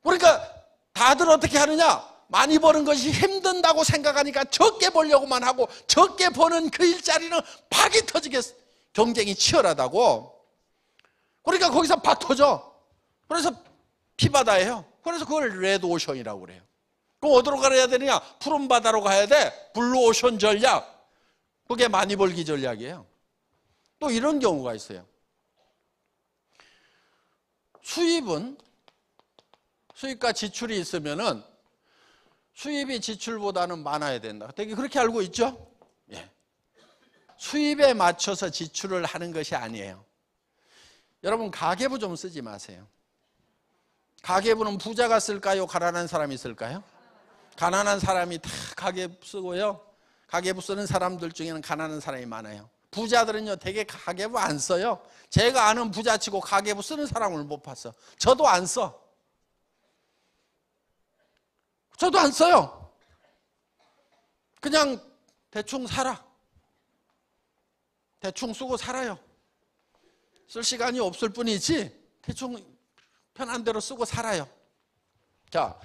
그러니까 다들 어떻게 하느냐? 많이 버는 것이 힘든다고 생각하니까 적게 벌려고만 하고, 적게 버는 그 일자리는 박이 터지게 경쟁이 치열하다고. 그러니까 거기서 박 터져. 그래서 피바다예요. 그래서 그걸 레드오션이라고 그래요. 그럼 어디로 가야 되느냐? 푸른 바다로 가야 돼. 블루오션 전략. 그게 많이 벌기 전략이에요. 또 이런 경우가 있어요. 수입과 지출이 있으면은 수입이 지출보다는 많아야 된다. 되게 그렇게 알고 있죠? 예. 수입에 맞춰서 지출을 하는 것이 아니에요. 여러분, 가계부 좀 쓰지 마세요. 가계부는 부자가 쓸까요? 가난한 사람이 쓸까요? 가난한 사람이 다 가계부 쓰고요. 가계부 쓰는 사람들 중에는 가난한 사람이 많아요. 부자들은요, 되게 가계부 안 써요. 제가 아는 부자치고 가계부 쓰는 사람을 못 봤어. 저도 안 써. 저도 안 써요. 그냥 대충 살아. 대충 쓰고 살아요. 쓸 시간이 없을 뿐이지 대충 편한 대로 쓰고 살아요. 자,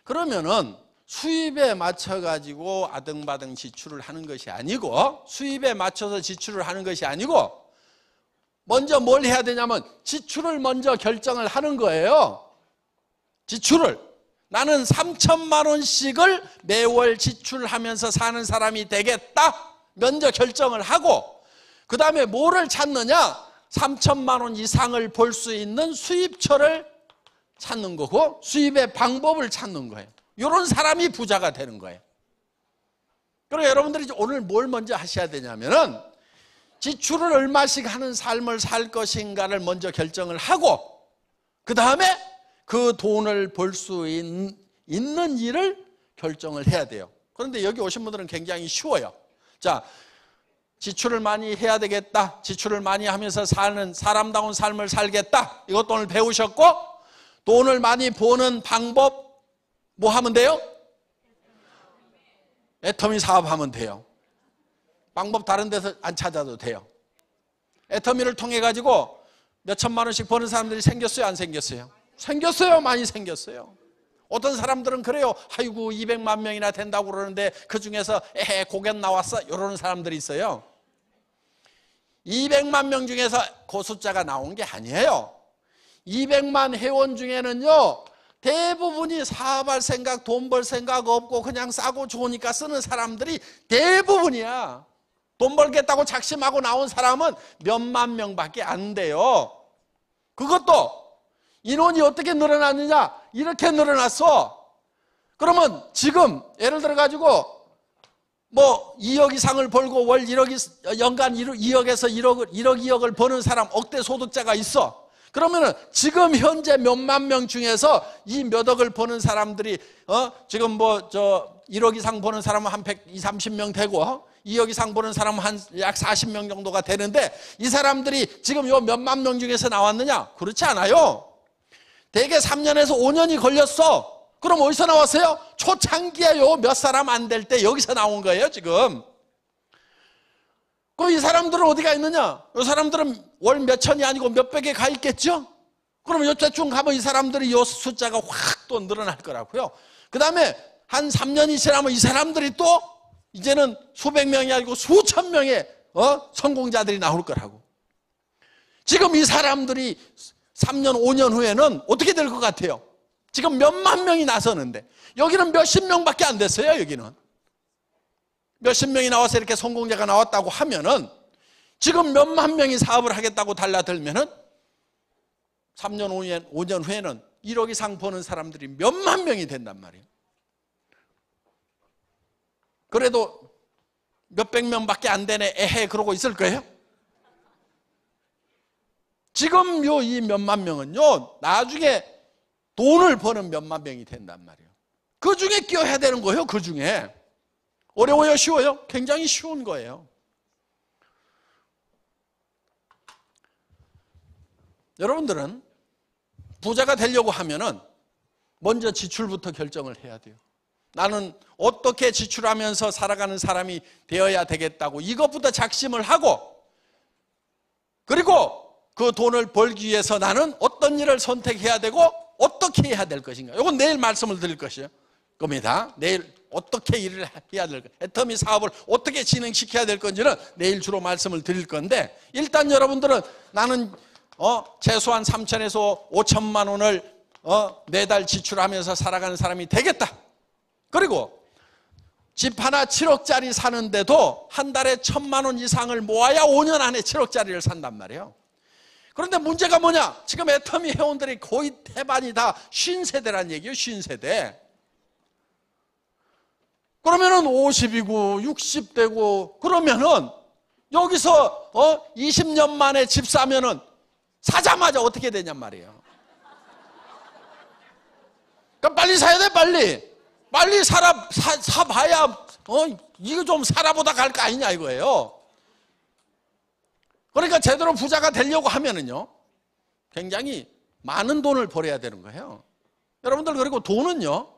그러면은 수입에 맞춰가지고 아등바등 지출을 하는 것이 아니고, 수입에 맞춰서 지출을 하는 것이 아니고, 먼저 뭘 해야 되냐면 지출을 먼저 결정을 하는 거예요. 지출을. 나는 3천만 원씩을 매월 지출하면서 사는 사람이 되겠다, 먼저 결정을 하고, 그 다음에 뭐를 찾느냐? 3천만 원 이상을 벌 수 있는 수입처를 찾는 거고, 수입의 방법을 찾는 거예요. 이런 사람이 부자가 되는 거예요. 그리고 여러분들이 오늘 뭘 먼저 하셔야 되냐면은 지출을 얼마씩 하는 삶을 살 것인가를 먼저 결정을 하고, 그 다음에 그 돈을 벌 수 있는 일을 결정을 해야 돼요. 그런데 여기 오신 분들은 굉장히 쉬워요. 자, 지출을 많이 해야 되겠다, 지출을 많이 하면서 사는 사람다운 삶을 살겠다, 이것도 오늘 배우셨고, 돈을 많이 버는 방법 뭐 하면 돼요? 애터미 사업하면 돼요. 방법 다른 데서 안 찾아도 돼요. 애터미를 통해 가지고 몇 천만 원씩 버는 사람들이 생겼어요, 안 생겼어요? 생겼어요. 많이 생겼어요. 어떤 사람들은 그래요. 아이고 200만 명이나 된다고 그러는데 그 중에서 에헤 고견 나왔어, 이러는 사람들이 있어요. 200만 명 중에서 그 숫자가 나온 게 아니에요. 200만 회원 중에는요, 대부분이 사업할 생각, 돈 벌 생각 없고 그냥 싸고 좋으니까 쓰는 사람들이 대부분이야. 돈 벌겠다고 작심하고 나온 사람은 몇만 명밖에 안 돼요. 그것도 인원이 어떻게 늘어났느냐? 이렇게 늘어났어. 그러면 지금 예를 들어 가지고 뭐 2억 이상을 벌고 월 1억, 연간 2억에서 1억, 2억을 버는 사람, 억대 소득자가 있어. 그러면은 지금 현재 몇만 명 중에서 이 몇 억을 버는 사람들이 지금 뭐 1억 이상 버는 사람은 한 120, 30명 되고 2억 이상 버는 사람은 한 약 40명 정도가 되는데, 이 사람들이 지금 요 몇만 명 중에서 나왔느냐? 그렇지 않아요. 대개 3년에서 5년이 걸렸어. 그럼 어디서 나왔어요? 초창기에 몇 사람 안 될 때 여기서 나온 거예요, 지금. 그럼 이 사람들은 어디가 있느냐? 이 사람들은 월 몇천이 아니고 몇백에 가 있겠죠? 그러면 요때쯤 가면 이 사람들이 요 숫자가 확 또 늘어날 거라고요. 그 다음에 한 3년이 지나면 이 사람들이 또 이제는 수백 명이 아니고 수천 명의 성공자들이 나올 거라고. 지금 이 사람들이 3년, 5년 후에는 어떻게 될 것 같아요? 지금 몇만 명이 나서는데 여기는 몇십 명밖에 안 됐어요. 여기는 몇십 명이 나와서 이렇게 성공자가 나왔다고 하면은 지금 몇만 명이 사업을 하겠다고 달라들면은 3년, 5년 후에는 1억 이상 버는 사람들이 몇만 명이 된단 말이에요. 그래도 몇백 명밖에 안 되네, 에헤, 그러고 있을 거예요? 지금 이 몇만 명은요, 나중에 돈을 버는 몇만 명이 된단 말이에요. 그 중에 끼워야 되는 거예요, 그 중에. 어려워요, 쉬워요? 굉장히 쉬운 거예요. 여러분들은 부자가 되려고 하면은 먼저 지출부터 결정을 해야 돼요. 나는 어떻게 지출하면서 살아가는 사람이 되어야 되겠다고 이것부터 작심을 하고, 그리고 그 돈을 벌기 위해서 나는 어떤 일을 선택해야 되고 어떻게 해야 될 것인가. 이건 내일 말씀을 드릴 것이에요. 겁니다. 내일 어떻게 일을 해야 될 것, 애터미 사업을 어떻게 진행시켜야 될 건지는 내일 주로 말씀을 드릴 건데, 일단 여러분들은 나는 최소한 3천에서 5천만 원을 매달 지출하면서 살아가는 사람이 되겠다. 그리고 집 하나 7억짜리 사는데도 한 달에 1,000만 원 이상을 모아야 5년 안에 7억짜리를 산단 말이에요. 그런데 문제가 뭐냐? 지금 애터미 회원들이 거의 대반이 다 50세대란 얘기예요. 50세대. 그러면은 50이고 60대고 그러면은 여기서 20년 만에 집 사면은 사자마자 어떻게 되냔 말이에요. 그러니까 빨리 사야 돼, 빨리. 빨리 사봐야 이거 좀 살아보다 갈 거 아니냐 이거예요. 그러니까 제대로 부자가 되려고 하면은요, 굉장히 많은 돈을 벌어야 되는 거예요. 여러분들, 그리고 돈은요,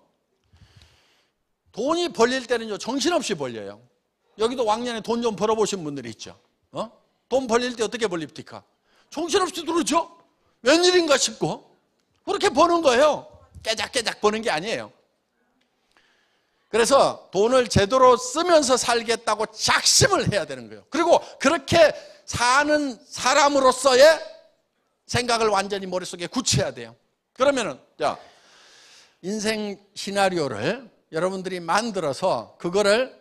돈이 벌릴 때는요, 정신없이 벌려요. 여기도 왕년에 돈 좀 벌어보신 분들이 있죠. 돈 벌릴 때 어떻게 벌립니까? 정신없이 들어오죠? 웬일인가 싶고 그렇게 버는 거예요. 깨작깨작 버는 게 아니에요. 그래서 돈을 제대로 쓰면서 살겠다고 작심을 해야 되는 거예요. 그리고 그렇게 사는 사람으로서의 생각을 완전히 머릿속에 굳혀야 돼요. 그러면은 인생 시나리오를 여러분들이 만들어서 그거를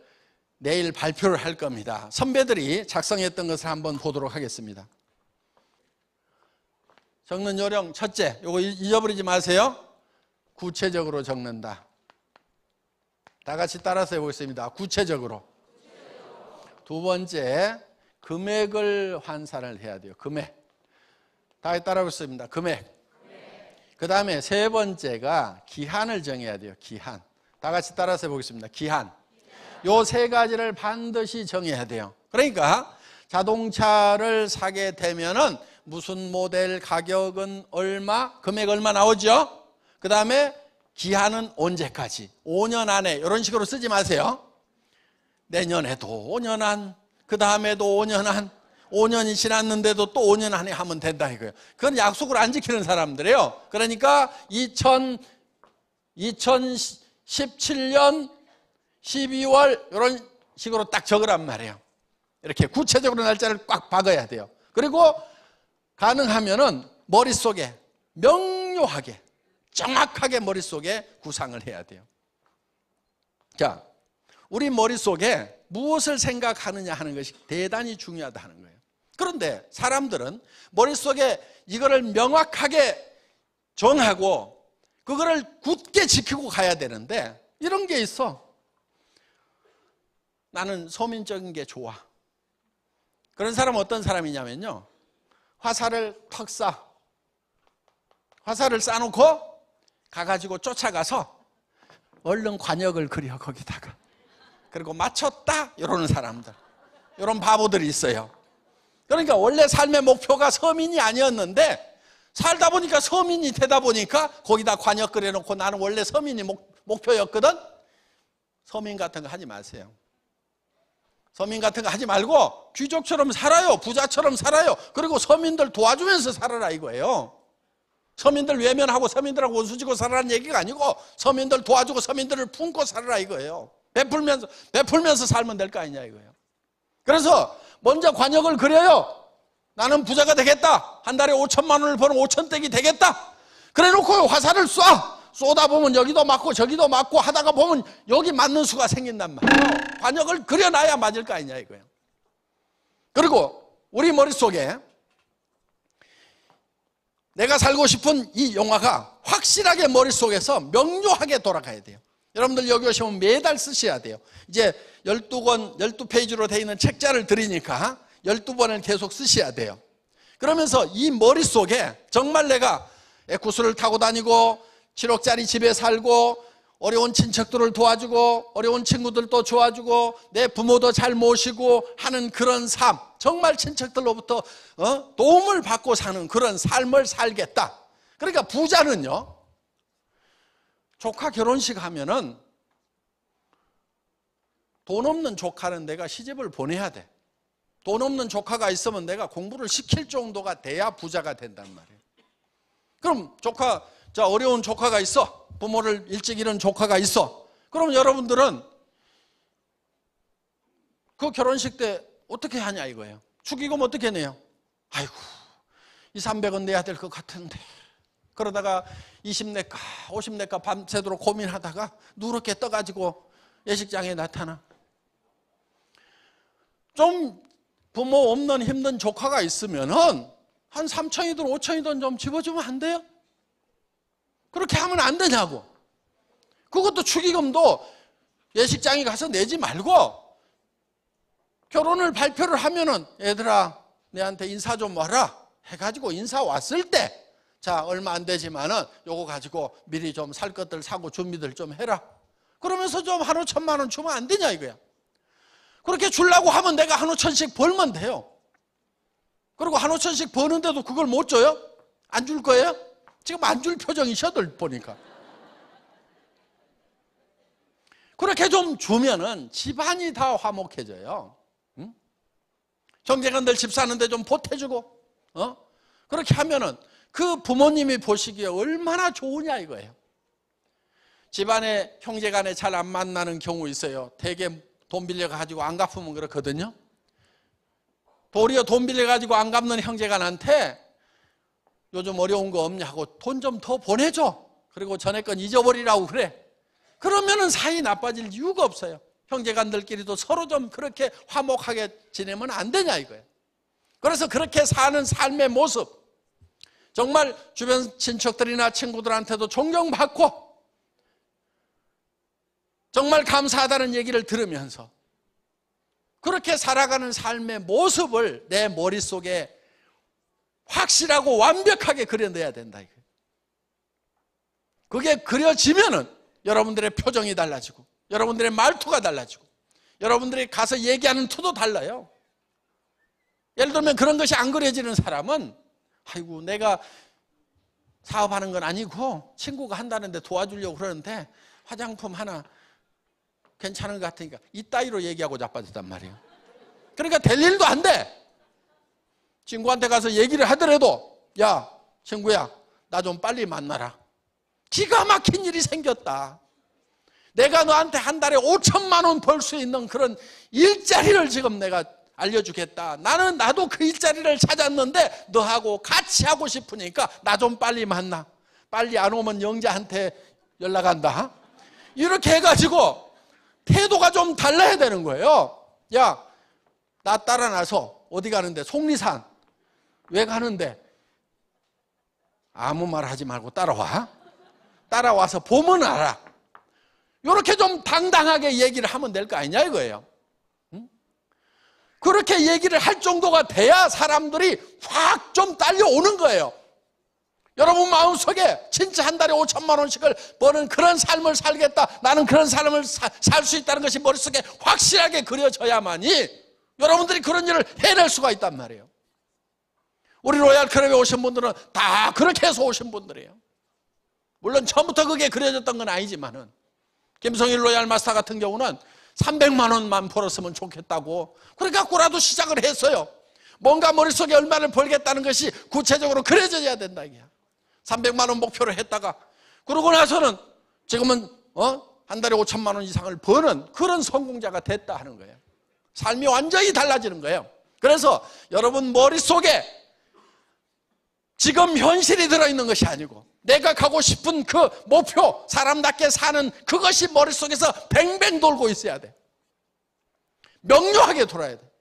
내일 발표를 할 겁니다. 선배들이 작성했던 것을 한번 보도록 하겠습니다. 적는 요령 첫째, 이거 잊어버리지 마세요. 구체적으로 적는다. 다 같이 따라서 해보겠습니다. 구체적으로. 두 번째, 금액을 환산을 해야 돼요. 금액. 다 같이 따라해보겠습니다. 금액. 그 다음에 세 번째가 기한을 정해야 돼요. 기한. 다 같이 따라서 해보겠습니다. 기한. 요 세 가지를 반드시 정해야 돼요. 그러니까 자동차를 사게 되면은 무슨 모델, 가격은 얼마, 금액 얼마 나오죠? 그 다음에 기한은 언제까지? 5년 안에. 이런 식으로 쓰지 마세요. 내년에도 5년 안, 그 다음에도 5년 안, 5년이 지났는데도 또 5년 안에 하면 된다 이거예요. 그건 약속을 안 지키는 사람들이에요. 그러니까 2017년 12월 이런 식으로 딱 적으란 말이에요. 이렇게 구체적으로 날짜를 꽉 박아야 돼요. 그리고 가능하면은 머릿속에 명료하게, 정확하게 머릿속에 구상을 해야 돼요. 자, 우리 머릿속에 무엇을 생각하느냐 하는 것이 대단히 중요하다 하는 거예요. 그런데 사람들은 머릿속에 이거를 명확하게 정하고 그거를 굳게 지키고 가야 되는데, 이런 게 있어. 나는 서민적인 게 좋아. 그런 사람은 어떤 사람이냐면요, 화살을 턱 쏴. 화살을 쏴놓고 가가지고 쫓아가서 얼른 관역을 그려 거기다가. 그리고 맞췄다 이러는 사람들, 이런 바보들이 있어요. 그러니까 원래 삶의 목표가 서민이 아니었는데 살다 보니까 서민이 되다 보니까 거기다 관역 그려놓고 나는 원래 서민이 목표였거든. 서민 같은 거 하지 마세요. 서민 같은 거 하지 말고 귀족처럼 살아요. 부자처럼 살아요. 그리고 서민들 도와주면서 살아라 이거예요. 서민들 외면하고 서민들하고 원수지고 살아라는 얘기가 아니고 서민들 도와주고 서민들을 품고 살아라 이거예요. 베풀면서 살면 될 거 아니냐 이거예요. 그래서 먼저 관역을 그려요. 나는 부자가 되겠다. 한 달에 5천만 원을 버는 5천댁이 되겠다. 그래 놓고 화살을 쏘다 보면 여기도 맞고 저기도 맞고 하다가 보면 여기 맞는 수가 생긴단 말이에요. 관역을 그려놔야 맞을 거 아니냐 이거예요. 그리고 우리 머릿속에 내가 살고 싶은 이 영화가 확실하게 머릿속에서 명료하게 돌아가야 돼요. 여러분들 여기 오시면 매달 쓰셔야 돼요. 이제 12권, 12페이지로 되어 있는 책자를 드리니까 12번을 계속 쓰셔야 돼요. 그러면서 이 머릿속에 정말 내가 에쿠스를 타고 다니고 7억짜리 집에 살고 어려운 친척들을 도와주고 어려운 친구들도 도와주고 내 부모도 잘 모시고 하는 그런 삶, 정말 친척들로부터 도움을 받고 사는 그런 삶을 살겠다. 그러니까 부자는요, 조카 결혼식 하면은 돈 없는 조카는 내가 시집을 보내야 돼. 돈 없는 조카가 있으면 내가 공부를 시킬 정도가 돼야 부자가 된단 말이에요. 그럼 조카, 자, 어려운 조카가 있어. 부모를 일찍 잃은 조카가 있어. 그럼 여러분들은 그 결혼식 때 어떻게 하냐 이거예요. 축의금 어떻게 내요? 아이고, 200~300원 내야 될 것 같은데. 그러다가 20 낼까 50 낼까 밤새도록 고민하다가 누렇게 떠가지고 예식장에 나타나. 좀 부모 없는 힘든 조카가 있으면은 한 3천이든 5천이든 좀 집어주면 안 돼요? 그렇게 하면 안 되냐고. 그것도 축의금도 예식장에 가서 내지 말고 결혼을 발표를 하면은 얘들아 내한테 인사 좀 와라 해가지고 인사 왔을 때 자 얼마 안 되지만은 요거 가지고 미리 좀 살 것들 사고 준비들 좀 해라. 그러면서 좀 1,5천만 원 주면 안 되냐 이거야. 그렇게 주려고 하면 내가 1,5천씩 벌면 돼요. 그리고 1,5천씩 버는데도 그걸 못 줘요? 안 줄 거예요? 지금 안 줄 표정이셔들 보니까. 그렇게 좀 주면은 집안이 다 화목해져요. 응? 형제간들 집 사는데 좀 보태주고, 그렇게 하면은 그 부모님이 보시기에 얼마나 좋으냐 이거예요. 집안에 형제간에 잘 안 만나는 경우 있어요. 대개 돈 빌려가지고 안 갚으면 그렇거든요. 도리어 돈 빌려가지고 안 갚는 형제간한테 요즘 어려운 거 없냐고 돈 좀 더 보내줘. 그리고 전에 건 잊어버리라고 그래. 그러면은 사이 나빠질 이유가 없어요. 형제간들끼리도 서로 좀 그렇게 화목하게 지내면 안 되냐 이거예요. 그래서 그렇게 사는 삶의 모습, 정말 주변 친척들이나 친구들한테도 존경받고 정말 감사하다는 얘기를 들으면서 그렇게 살아가는 삶의 모습을 내 머릿속에 확실하고 완벽하게 그려내야 된다. 그게 그려지면은 여러분들의 표정이 달라지고 여러분들의 말투가 달라지고 여러분들이 가서 얘기하는 투도 달라요. 예를 들면 그런 것이 안 그려지는 사람은 아이고 내가 사업하는 건 아니고 친구가 한다는데 도와주려고 그러는데 화장품 하나 괜찮은 것 같으니까 이따위로 얘기하고 자빠졌단 말이에요. 그러니까 될 일도 안 돼. 친구한테 가서 얘기를 하더라도 야 친구야 나 좀 빨리 만나라. 기가 막힌 일이 생겼다. 내가 너한테 한 달에 5천만 원 벌 수 있는 그런 일자리를 지금 내가 알려주겠다. 나도 그 일자리를 찾았는데 너하고 같이 하고 싶으니까 나 좀 빨리 만나. 빨리 안 오면 영자한테 연락한다. 이렇게 해가지고 태도가 좀 달라야 되는 거예요. 야, 나 따라 나서 어디 가는데? 속리산. 왜 가는데? 아무 말 하지 말고 따라와. 따라와서 보면 알아. 이렇게 좀 당당하게 얘기를 하면 될 거 아니냐 이거예요. 그렇게 얘기를 할 정도가 돼야 사람들이 확 좀 딸려오는 거예요. 여러분 마음속에 진짜 한 달에 5천만 원씩을 버는 그런 삶을 살겠다. 나는 그런 삶을 살 수 있다는 것이 머릿속에 확실하게 그려져야만이 여러분들이 그런 일을 해낼 수가 있단 말이에요. 우리 로얄 클럽에 오신 분들은 다 그렇게 해서 오신 분들이에요. 물론 처음부터 그게 그려졌던 건 아니지만은 김성일 로얄 마스터 같은 경우는 300만 원만 벌었으면 좋겠다고 그래갖고라도 시작을 했어요. 뭔가 머릿속에 얼마를 벌겠다는 것이 구체적으로 그려져야 된다 이게야. 300만 원 목표로 했다가 그러고 나서는 지금은 한 달에 5천만 원 이상을 버는 그런 성공자가 됐다 하는 거예요. 삶이 완전히 달라지는 거예요. 그래서 여러분 머릿속에 지금 현실이 들어있는 것이 아니고 내가 가고 싶은 그 목표, 사람답게 사는 그것이 머릿속에서 뱅뱅 돌고 있어야 돼. 명료하게 돌아야 돼.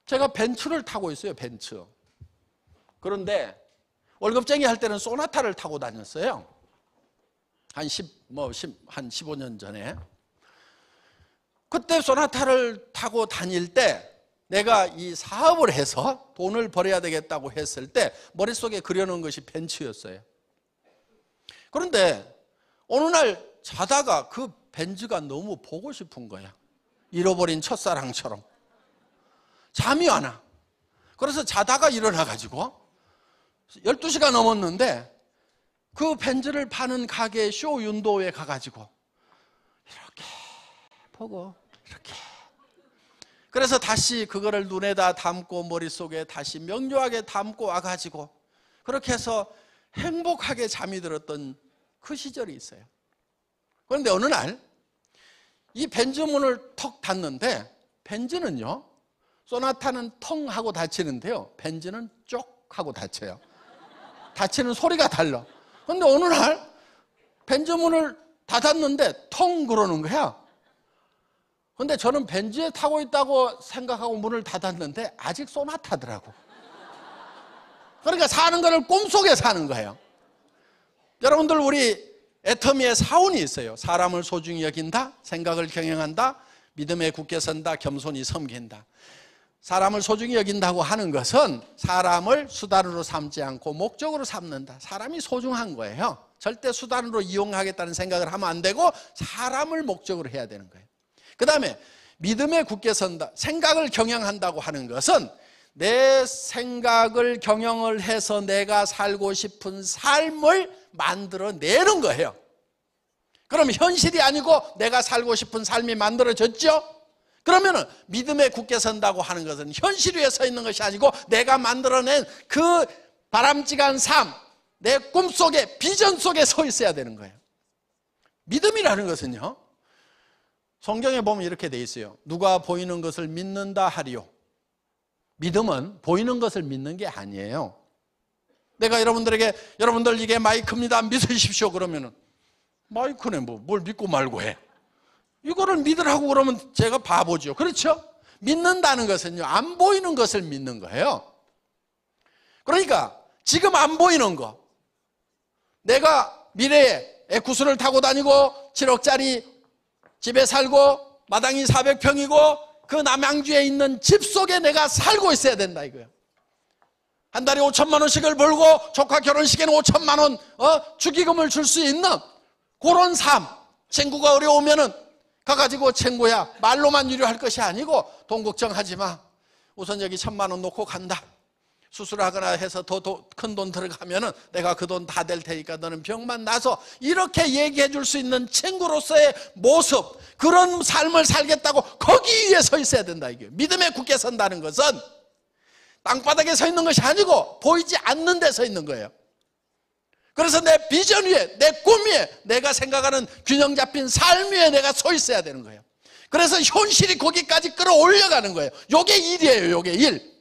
제가 벤츠를 타고 있어요, 벤츠. 그런데 월급쟁이 할 때는 소나타를 타고 다녔어요. 한 15년 전에. 그때 소나타를 타고 다닐 때 내가 이 사업을 해서 돈을 벌어야 되겠다고 했을 때 머릿속에 그려놓은 것이 벤츠였어요. 그런데 어느 날 자다가 그 벤츠가 너무 보고 싶은 거야. 잃어버린 첫사랑처럼. 잠이 안 와. 그래서 자다가 일어나가지고 12시가 넘었는데 그 벤츠를 파는 가게 쇼윈도우에 가가지고 이렇게 보고 이렇게, 그래서 다시 그거를 눈에다 담고 머릿속에 다시 명료하게 담고 와가지고 그렇게 해서 행복하게 잠이 들었던 그 시절이 있어요. 그런데 어느 날 이 벤츠 문을 턱 닫는데, 벤츠는요 소나타는 텅 하고 닫히는데요, 벤츠는 쪽 하고 닫혀요. 닫히는 소리가 달라. 그런데 어느 날 벤츠 문을 닫았는데 텅 그러는 거야. 그런데 저는 벤츠에 타고 있다고 생각하고 문을 닫았는데 아직 소나타더라고. 그러니까 사는 거를 꿈속에 사는 거예요. 여러분들, 우리 애터미의 사원이 있어요. 사람을 소중히 여긴다, 생각을 경영한다, 믿음에 굳게 선다, 겸손히 섬긴다. 사람을 소중히 여긴다고 하는 것은 사람을 수단으로 삼지 않고 목적으로 삼는다. 사람이 소중한 거예요. 절대 수단으로 이용하겠다는 생각을 하면 안 되고 사람을 목적으로 해야 되는 거예요. 그 다음에 믿음에 굳게 선다, 생각을 경영한다고 하는 것은 내 생각을 경영을 해서 내가 살고 싶은 삶을 만들어내는 거예요. 그럼 현실이 아니고 내가 살고 싶은 삶이 만들어졌죠? 그러면은 믿음에 굳게 선다고 하는 것은 현실 위에 서 있는 것이 아니고 내가 만들어낸 그 바람직한 삶, 내 꿈속에, 비전 속에 서 있어야 되는 거예요. 믿음이라는 것은요, 성경에 보면 이렇게 돼 있어요. 누가 보이는 것을 믿는다 하리요. 믿음은 보이는 것을 믿는 게 아니에요. 내가 여러분들에게 여러분들 이게 마이크입니다, 믿으십시오 그러면은 마이크네 뭘 믿고 말고 해. 이거를 믿으라고 그러면 제가 바보죠. 그렇죠? 믿는다는 것은요, 안 보이는 것을 믿는 거예요. 그러니까 지금 안 보이는 거, 내가 미래에 에쿠스를 타고 다니고 7억짜리 집에 살고 마당이 400평이고 그 남양주에 있는 집 속에 내가 살고 있어야 된다 이거예요. 한 달에 5천만 원씩을 벌고 조카 결혼식에는 5천만 원 축의금을 줄 수 있는 그런 삶. 친구가 어려우면은 가가지고 친구야 말로만 유료할 것이 아니고 돈 걱정하지 마, 우선 여기 1,000만 원 놓고 간다, 수술하거나 해서 더 큰 돈 들어가면은 내가 그 돈 다 댈 테니까 너는 병만 나서, 이렇게 얘기해 줄 수 있는 친구로서의 모습, 그런 삶을 살겠다고 거기 위에 서 있어야 된다 이게. 믿음에 굳게 선다는 것은 땅바닥에 서 있는 것이 아니고 보이지 않는 데 서 있는 거예요. 그래서 내 비전 위에, 내 꿈 위에, 내가 생각하는 균형 잡힌 삶 위에 내가 서 있어야 되는 거예요. 그래서 현실이 거기까지 끌어올려가는 거예요. 요게 일이에요. 요게 일.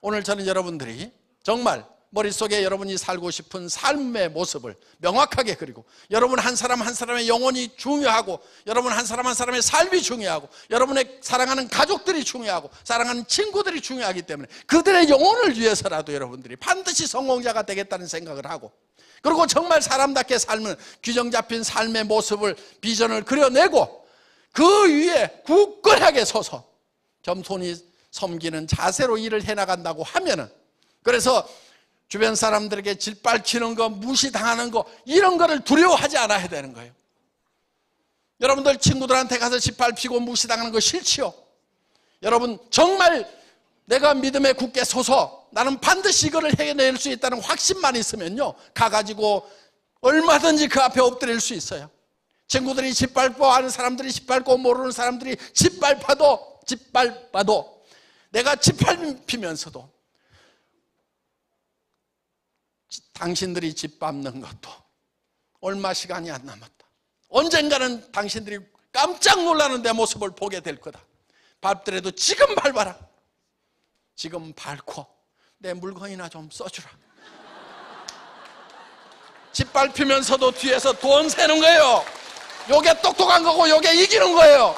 오늘 저는 여러분들이 정말 머릿속에 여러분이 살고 싶은 삶의 모습을 명확하게 그리고, 여러분 한 사람 한 사람의 영혼이 중요하고, 여러분 한 사람 한 사람의 삶이 중요하고, 여러분의 사랑하는 가족들이 중요하고, 사랑하는 친구들이 중요하기 때문에 그들의 영혼을 위해서라도 여러분들이 반드시 성공자가 되겠다는 생각을 하고, 그리고 정말 사람답게 삶은 규정 잡힌 삶의 모습을, 비전을 그려내고 그 위에 굳건하게 서서 겸손히 섬기는 자세로 일을 해나간다고 하면은, 그래서 주변 사람들에게 짓밟히는 거, 무시당하는 거, 이런 거를 두려워하지 않아야 되는 거예요. 여러분들 친구들한테 가서 짓밟히고 무시당하는 거 싫지요? 여러분 정말 내가 믿음에 굳게 서서 나는 반드시 이거를 해낼 수 있다는 확신만 있으면요, 가가지고 얼마든지 그 앞에 엎드릴 수 있어요. 친구들이 짓밟고, 아는 사람들이 짓밟고, 모르는 사람들이 짓밟아도 내가 짓밟히면서도 당신들이 짓밟는 것도 얼마 시간이 안 남았다. 언젠가는 당신들이 깜짝 놀라는 내 모습을 보게 될 거다. 밟더라도 지금 밟아라. 지금 밟고 내 물건이나 좀 써주라. 짓밟히면서도 뒤에서 돈 세는 거예요. 요게 똑똑한 거고 요게 이기는 거예요.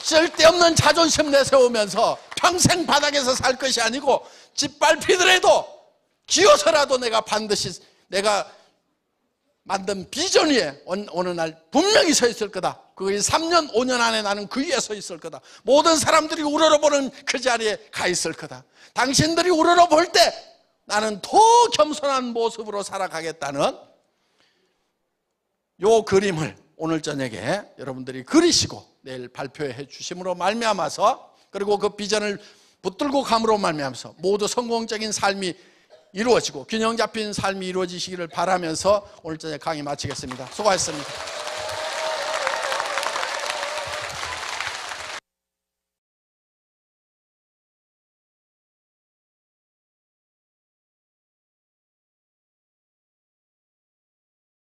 쓸데없는 자존심 내세우면서 평생 바닥에서 살 것이 아니고, 짓밟히더라도 기어서라도 내가 반드시 내가 만든 비전 위에 어느 날 분명히 서 있을 거다. 그게 3년, 5년 안에 나는 그 위에 서 있을 거다. 모든 사람들이 우러러보는 그 자리에 가 있을 거다. 당신들이 우러러볼 때 나는 더 겸손한 모습으로 살아가겠다는 요 그림을 오늘 저녁에 여러분들이 그리시고 내일 발표해 주심으로 말미암아서, 그리고 그 비전을 붙들고 감으로 말미암아서 모두 성공적인 삶이 이루어지고 균형 잡힌 삶이 이루어지시기를 바라면서 오늘 저녁 강의 마치겠습니다. 수고하셨습니다.